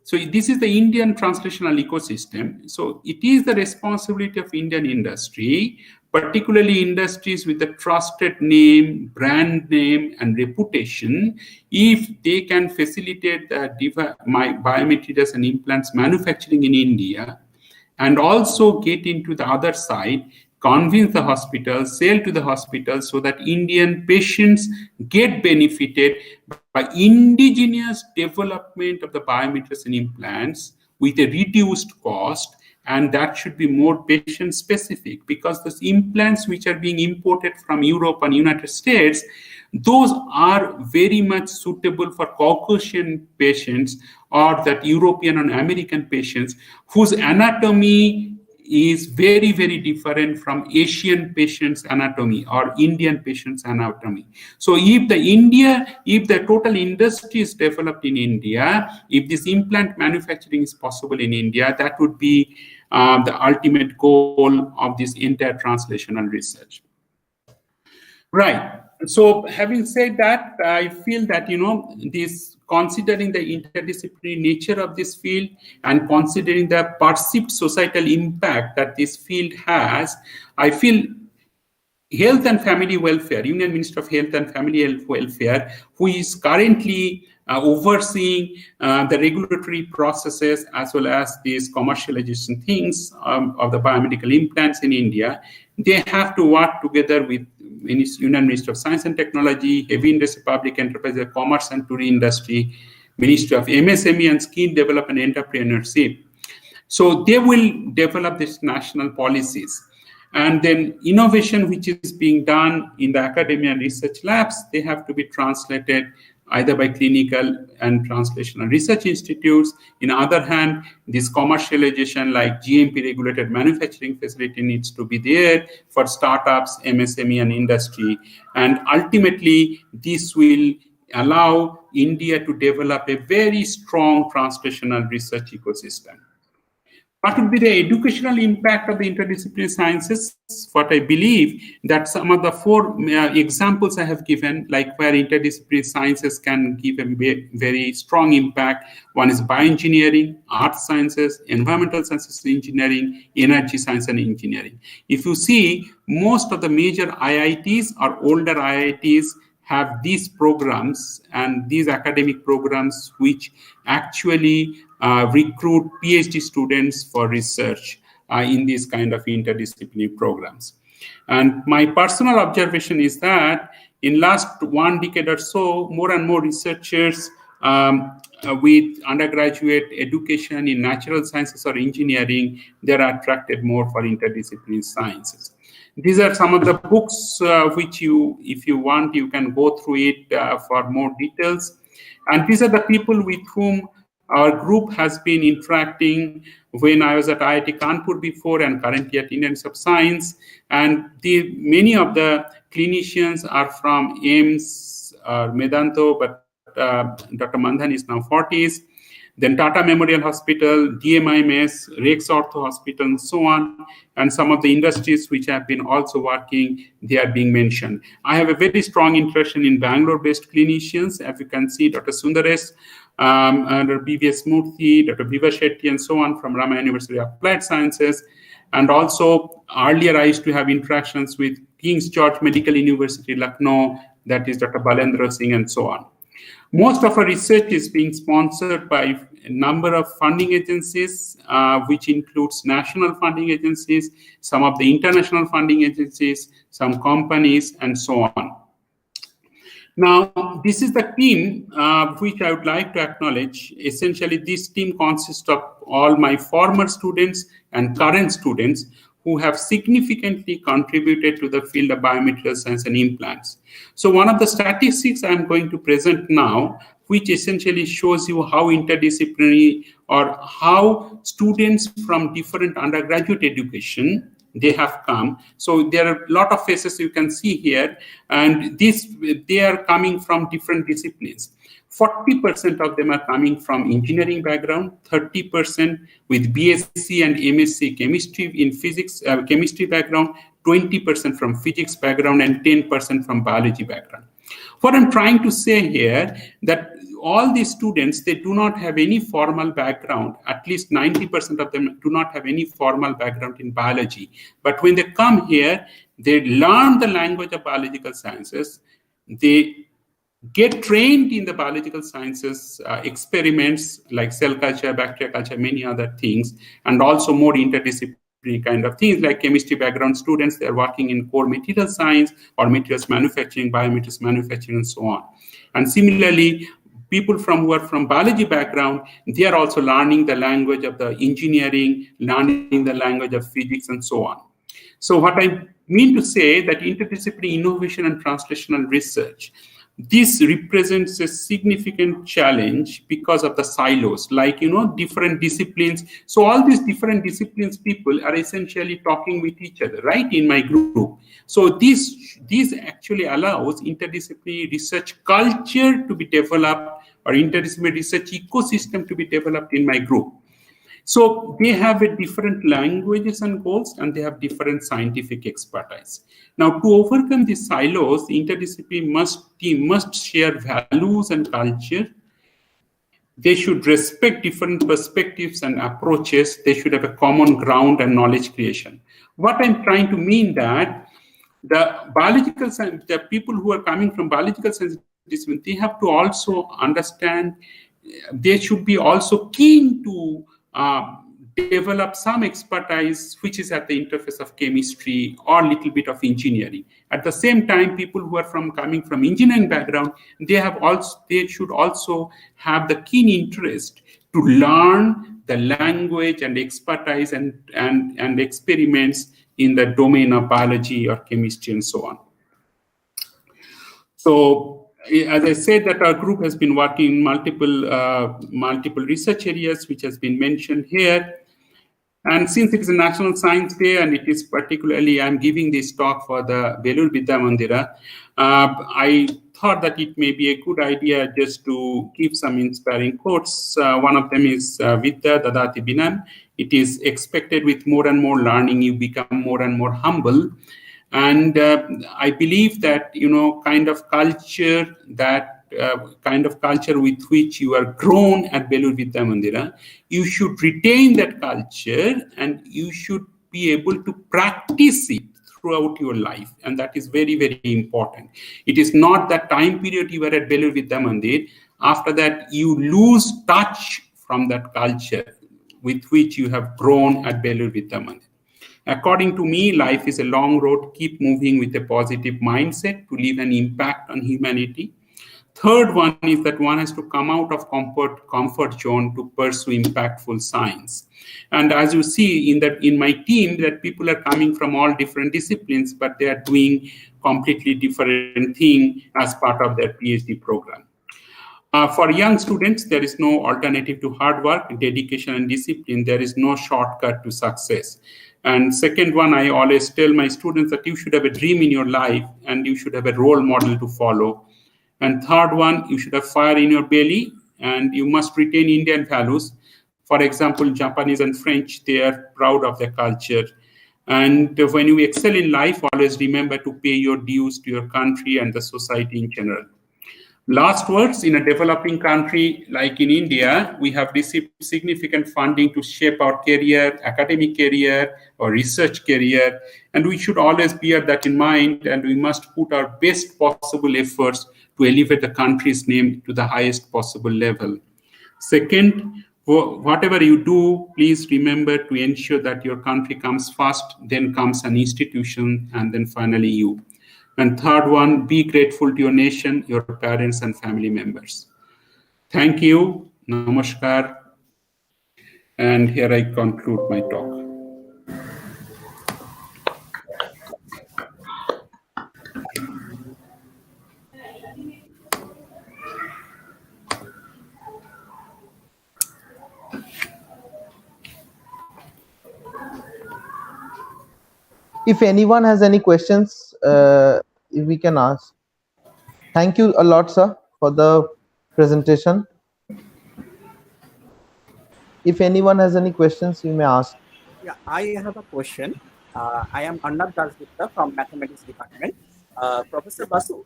so this is the Indian translational ecosystem. So it is the responsibility of Indian industry, particularly industries with a trusted name, brand name, and reputation, if they can facilitate the biomaterials and implants manufacturing in India, and also get into the other side, convince the hospitals, sell to the hospitals, so that Indian patients get benefited by indigenous development of the biomaterials and implants with a reduced cost. And that should be more patient specific, because those implants which are being imported from Europe and United States, those are very much suitable for Caucasian patients or that European and American patients whose anatomy is very, very different from Asian patients' anatomy or Indian patients' anatomy. So if the total industry is developed in India, if this implant manufacturing is possible in India, that would be the ultimate goal of this entire translational research. Right. So having said that, I feel that, this, considering the interdisciplinary nature of this field and considering the perceived societal impact that this field has, I feel Health and Family Welfare, Union Minister of Health and Family Welfare, who is currently overseeing the regulatory processes as well as these commercialization things of the biomedical implants in India, they have to work together with Union Minister of Science and Technology, Heavy Industry, Public Enterprise, Commerce and Tourism Industry, Ministry of MSME and Skill Development and Entrepreneurship. So they will develop these national policies. And then innovation which is being done in the academia and research labs, they have to be translated either by clinical and translational research institutes. In other hand, this commercialization like GMP regulated manufacturing facility needs to be there for startups, MSME and industry. And ultimately, this will allow India to develop a very strong translational research ecosystem. What would be the educational impact of the interdisciplinary sciences? What I believe that some of the four examples I have given, like where interdisciplinary sciences can give a very strong impact. One is bioengineering, art sciences, environmental sciences engineering, energy science and engineering. If you see, most of the major IITs or older IITs have these programs and these academic programs which actually recruit PhD students for research in these kind of interdisciplinary programs. And my personal observation is that in last 1 decade or so, more and more researchers with undergraduate education in natural sciences or engineering, they are attracted more for interdisciplinary sciences. These are some of the books which you, if you want, you can go through it for more details. And these are the people with whom our group has been interacting when I was at IIT Kanpur before and currently at Indian Institute of Science. And many of the clinicians are from AIMS or Medanto, but Dr. Mandhan is now 40s. Then Tata Memorial Hospital, DMIMS, Rex Ortho Hospital, and so on. And some of the industries which have been also working, they are being mentioned. I have a very strong interest in Bangalore-based clinicians. As you can see, Dr. Sundaresh, Dr. BVS Murthy, Dr. Viva Shetty, and so on from Rama University of Applied Sciences. And also, earlier I used to have interactions with King's George Medical University, Lucknow, that is Dr. Balendra Singh, and so on. Most of our research is being sponsored by a number of funding agencies, which includes national funding agencies, some of the international funding agencies, some companies, and so on. Now, this is the team which I would like to acknowledge. Essentially, this team consists of all my former students and current students who have significantly contributed to the field of biomaterial science and implants. So one of the statistics I'm going to present now, which essentially shows you how interdisciplinary or how students from different undergraduate education, they have come. So there are a lot of faces you can see here, and they are coming from different disciplines. 40% of them are coming from engineering background, 30% with BSc and MSc chemistry in physics, chemistry background, 20% from physics background, and 10% from biology background. What I'm trying to say here, that all these students, they do not have any formal background. At least 90% of them do not have any formal background in biology. But when they come here, they learn the language of biological sciences. They get trained in the biological sciences experiments like cell culture, bacteria culture, many other things, and also more interdisciplinary kind of things like chemistry background students. They're working in core material science or materials manufacturing, biomaterials manufacturing, and so on. And similarly, people who are from biology background, they are also learning the language of the engineering, learning the language of physics, and so on. So what I mean to say that interdisciplinary innovation and translational research, this represents a significant challenge because of the silos, like, different disciplines. So all these different disciplines people are essentially talking with each other, right, in my group. So this actually allows interdisciplinary research culture to be developed or interdisciplinary research ecosystem to be developed in my group. So they have a different languages and goals, and they have different scientific expertise. Now, to overcome these silos, the interdisciplinary team must share values and culture. They should respect different perspectives and approaches. They should have a common ground and knowledge creation. What I'm trying to mean that the biological science, the people who are coming from biological science discipline, they have to also understand, they should be also keen to develop some expertise which is at the interface of chemistry or a little bit of engineering. At the same time, people who are coming from engineering background, they should also have the keen interest to learn the language and expertise and experiments in the domain of biology or chemistry and so on. So as I said, that our group has been working in multiple research areas, which has been mentioned here. And since it is a National Science Day, and it is particularly, I'm giving this talk for the Belur VIdyamandira, I thought that it may be a good idea just to give some inspiring quotes. One of them is Vidya Dadati Binan. It is expected with more and more learning, you become more and more humble. And I believe that, kind of culture with which you are grown at Belur VIdyamandira, you should retain that culture and you should be able to practice it throughout your life. And that is very, very important. It is not that time period you were at Belur Vidyamandir, after that you lose touch from that culture with which you have grown at Belur Vidyamandir. According to me, life is a long road. Keep moving with a positive mindset to leave an impact on humanity. Third one is that one has to come out of comfort zone to pursue impactful science. And as you see in my team, that people are coming from all different disciplines, but they are doing completely different thing as part of their PhD program. For young students, there is no alternative to hard work, dedication, and discipline. There is no shortcut to success. And second one, I always tell my students that you should have a dream in your life and you should have a role model to follow. And third one, you should have fire in your belly and you must retain Indian values. For example, Japanese and French, they are proud of their culture. And when you excel in life, always remember to pay your dues to your country and the society in general. Last words, in a developing country like in India, we have received significant funding to shape our career, academic career or research career. And we should always bear that in mind, and we must put our best possible efforts to elevate the country's name to the highest possible level. Second, whatever you do, please remember to ensure that your country comes first, then comes an institution, and then finally you. And third one, be grateful to your nation, your parents and family members. Thank you. Namaskar. And here I conclude my talk. If anyone has any questions, we can ask. Thank you a lot, sir, for the presentation. If anyone has any questions, you may ask. Yeah, I have a question. I am Arnab Dasgupta from Mathematics Department. Professor Basu,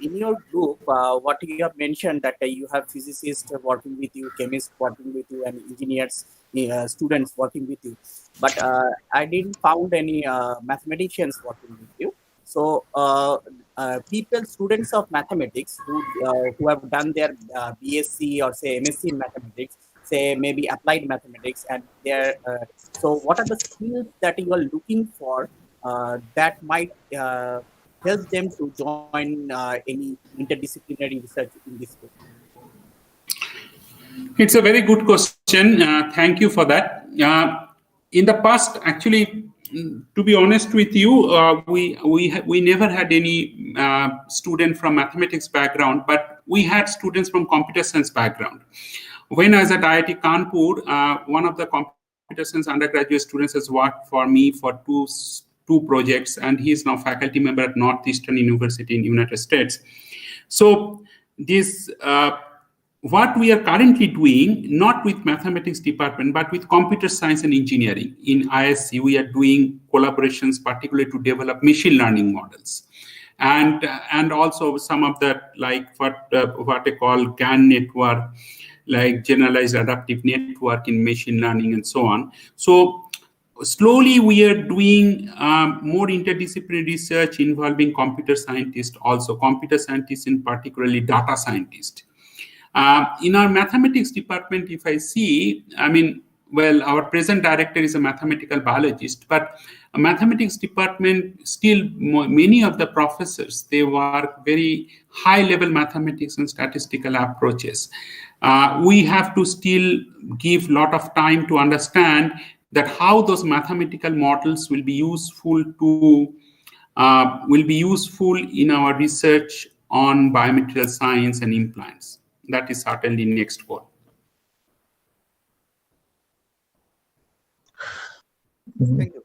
in your group, what you have mentioned that you have physicists working with you, chemists working with you, and engineers, students working with you. But I didn't found any mathematicians working with you. So students of mathematics who have done their BSc or say MSc in mathematics, say maybe applied mathematics, and they're so what are the skills that you are looking for that might help them to join any interdisciplinary research in this field? It's a very good question. Thank you for that. In the past, actually, to be honest with you, we never had any student from mathematics background, but we had students from computer science background. When I was at IIT Kanpur, one of the computer science undergraduate students has worked for me for two projects, and he is now faculty member at Northeastern University in United States. So this what we are currently doing, not with mathematics department, but with computer science and engineering in ISC, we are doing collaborations, particularly to develop machine learning models. And also some of that, like what I call GAN network, like generalized adaptive network in machine learning and so on. So slowly we are doing more interdisciplinary research involving computer scientists, also computer scientists and particularly data scientists. In our mathematics department, if I see, our present director is a mathematical biologist, but a mathematics department, still many of the professors, they work very high level mathematics and statistical approaches. We have to still give a lot of time to understand that how those mathematical models will be useful in our research on biomaterial science and implants. That is certainly next goal. Thank you.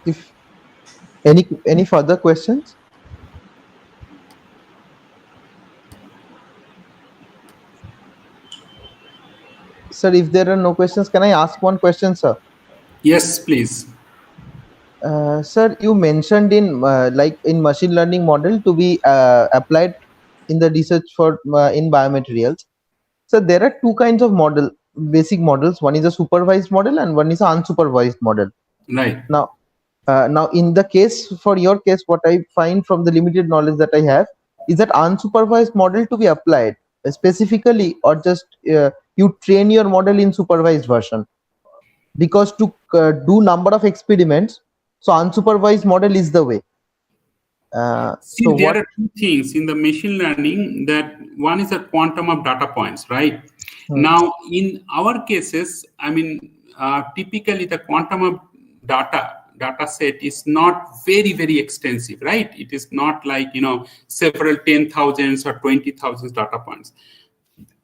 If any further questions? Sir, if there are no questions, can I ask one question, sir? Yes, please. Sir, you mentioned in like in machine learning model to be applied in the research for in biomaterials. So there are two kinds of basic models. One is a supervised model and one is an unsupervised model. Right. Now, in the case for your case, what I find from the limited knowledge that I have is that unsupervised model to be applied specifically, or just you train your model in supervised version, because to do number of experiments, so unsupervised model is the way. See, So there what? are two things in the machine learning. That one is a quantum of data points, right? Now, in our cases, I mean, typically the quantum of data set is not very extensive, right? It is not like, several 10,000s or 20,000 data points.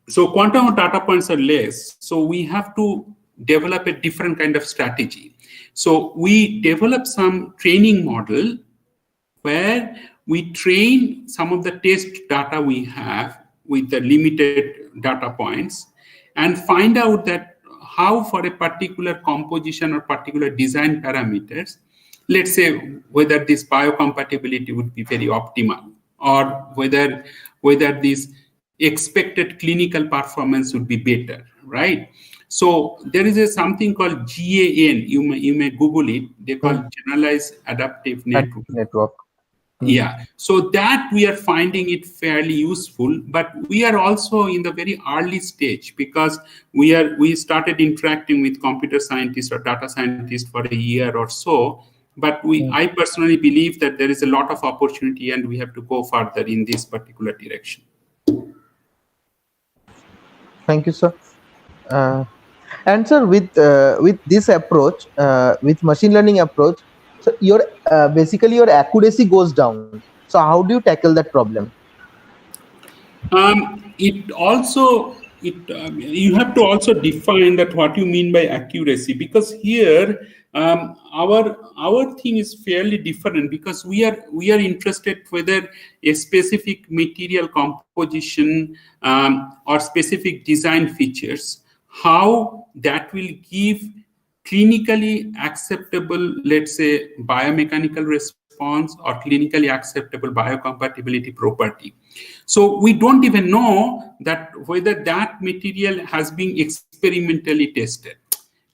So quantum of data points are less. So we have to develop a different kind of strategy. So we develop some training model where we train some of the test data we have with the limited data points and find out that how, for a particular composition or particular design parameters, let's say whether this biocompatibility would be very optimal, or whether this expected clinical performance would be better, right? So there is something called GAN. You may Google it. They call Generalized Adaptive Network. Yeah, so that we are finding it fairly useful, but we are also in the very early stage, because we started interacting with computer scientists or data scientists for a year or so. But I personally believe that there is a lot of opportunity and we have to go further in this particular direction. Thank you, sir. And sir, with this approach, with machine learning approach, so your basically your accuracy goes down. So how do you tackle that problem? You have to also define that what you mean by accuracy, because here our thing is fairly different, because we are interested whether a specific material composition or specific design features, how that will give clinically acceptable, let's say, biomechanical response or clinically acceptable biocompatibility property. So we don't even know that whether that material has been experimentally tested.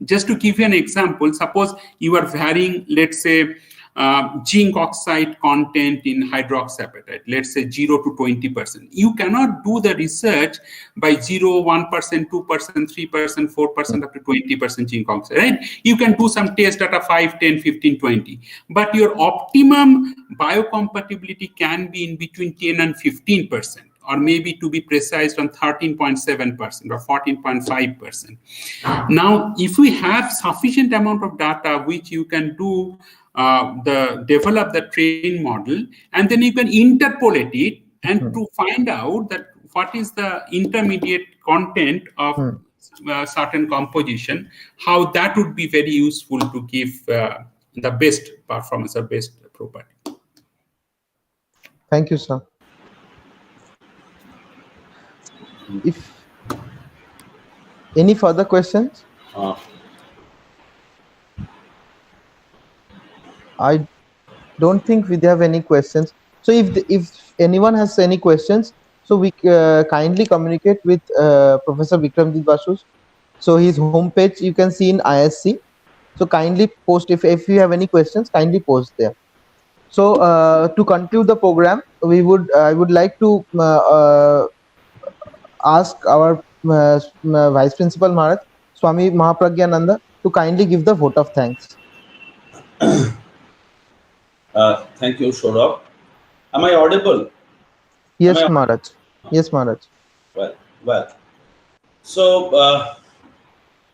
Just to give you an example, suppose you are varying, let's say, zinc oxide content in hydroxyapatite, let's say 0 to 20%. You cannot do the research by 0, 1%, 2%, 3%, 4% up to 20% zinc oxide, right? You can do some test at a 5, 10, 15, 20. But your optimum biocompatibility can be in between 10 and 15%. Or maybe, to be precise, on 13.7% or 14.5%. Now, if we have sufficient amount of data which you can do develop the train model, and then you can interpolate it and to find out that what is the intermediate content of certain composition, how that would be very useful to give the best performance or best property. Thank you, sir. If any further questions? I don't think we have any questions. So if anyone has any questions, so we kindly communicate with Professor Bikramjit Basu. So his homepage you can see in ISC. So kindly post if you have any questions, kindly post there. So to conclude the program, I would like to ask our Vice Principal Maharaj, Swami Mahapragyananda, to kindly give the vote of thanks. Thank you, Saurabh. Am I audible? Yes, Maharaj. Yes, Maharaj. Well. So,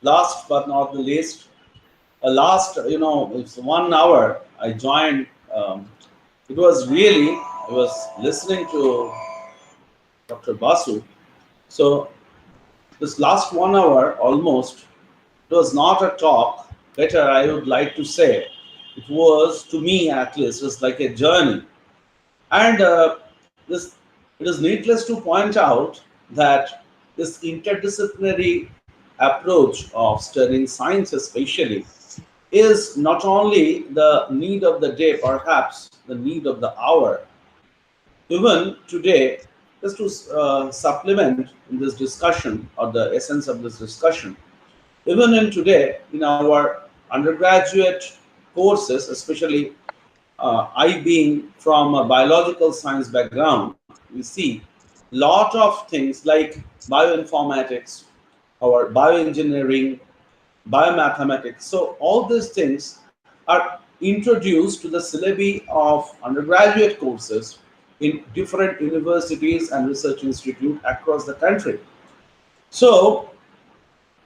last but not the least, it's 1 hour. I joined It was really, I was listening to Dr. Basu. So this last 1 hour almost, it was not a talk, better I would like to say. It was, to me at least, it was like a journey. And this, it is needless to point out that this interdisciplinary approach of studying science especially is not only the need of the day, perhaps the need of the hour. Even today, just to supplement in this discussion or the essence of this discussion, even in today in our undergraduate courses, especially I being from a biological science background, we see lot of things like bioinformatics or bioengineering, biomathematics. So all these things are introduced to the syllabi of undergraduate courses in different universities and research institutes across the country. So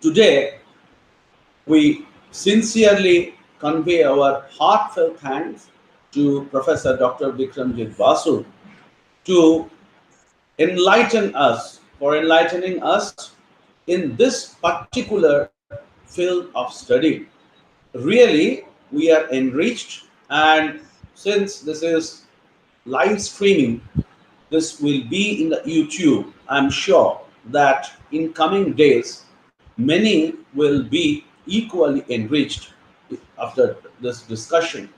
today we sincerely convey our heartfelt thanks to Professor Dr. Bikramjit Basu to enlighten us, for enlightening us in this particular field of study. Really, we are enriched, and since this is live streaming, this will be in the YouTube. I'm sure that in coming days, many will be equally enriched after this discussion.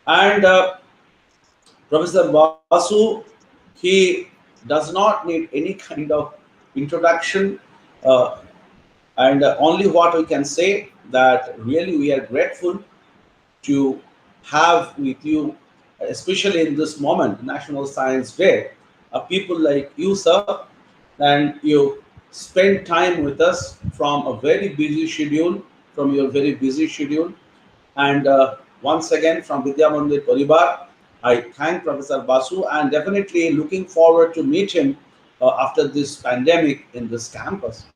And Professor Basu, he does not need any kind of introduction, uh, and only what we can say that really we are grateful to have with you, especially in this moment, National Science Day, people like you, sir, and you spend time with us from a very busy schedule, from your very busy schedule. And once again, from Vidyamandir Paribar, I thank Professor Basu and definitely looking forward to meet him after this pandemic in this campus.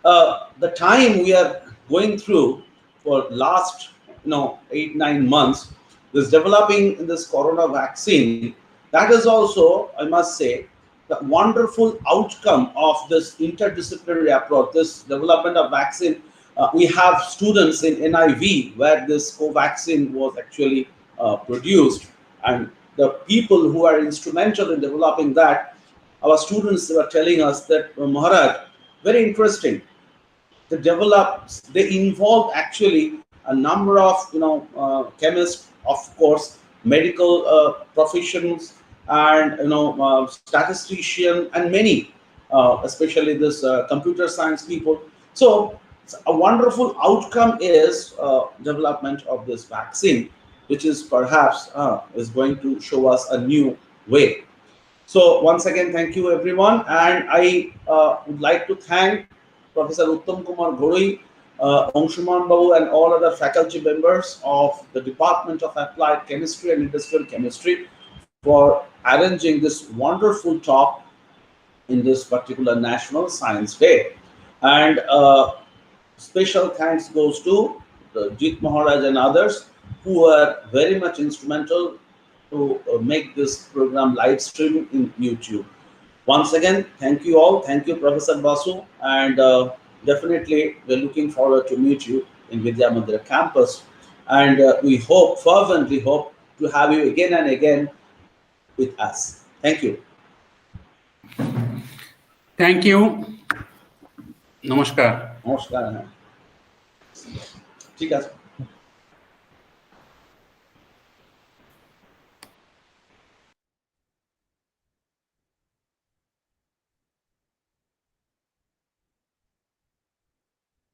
The time we are going through for last 8-9 months, this developing in this corona vaccine, that is also, I must say, the wonderful outcome of this interdisciplinary approach, this development of vaccine. We have students in NIV where this co-vaccine was actually produced, and the people who are instrumental in developing that, our students were telling us that, Maharaj, very interesting. They involve actually a number of chemists, of course, medical professions, and statistician, and many, especially this computer science people. So a wonderful outcome is development of this vaccine, which is perhaps is going to show us a new way. So once again, thank you everyone, and I would like to thank Professor Uttam Kumar Ghori, Angshuman Babu, and all other faculty members of the Department of Applied Chemistry and Industrial Chemistry for arranging this wonderful talk in this particular National Science Day. And special thanks goes to Jit Maharaj and others who are very much instrumental to make this program live stream in YouTube. Once again, thank you all. Thank you, Professor Basu. And definitely, we're looking forward to meet you in VIdyamandira campus. And we fervently hope to have you again and again with us. Thank you. Thank you. Namaskar. Namaskar. ঠিক আছে।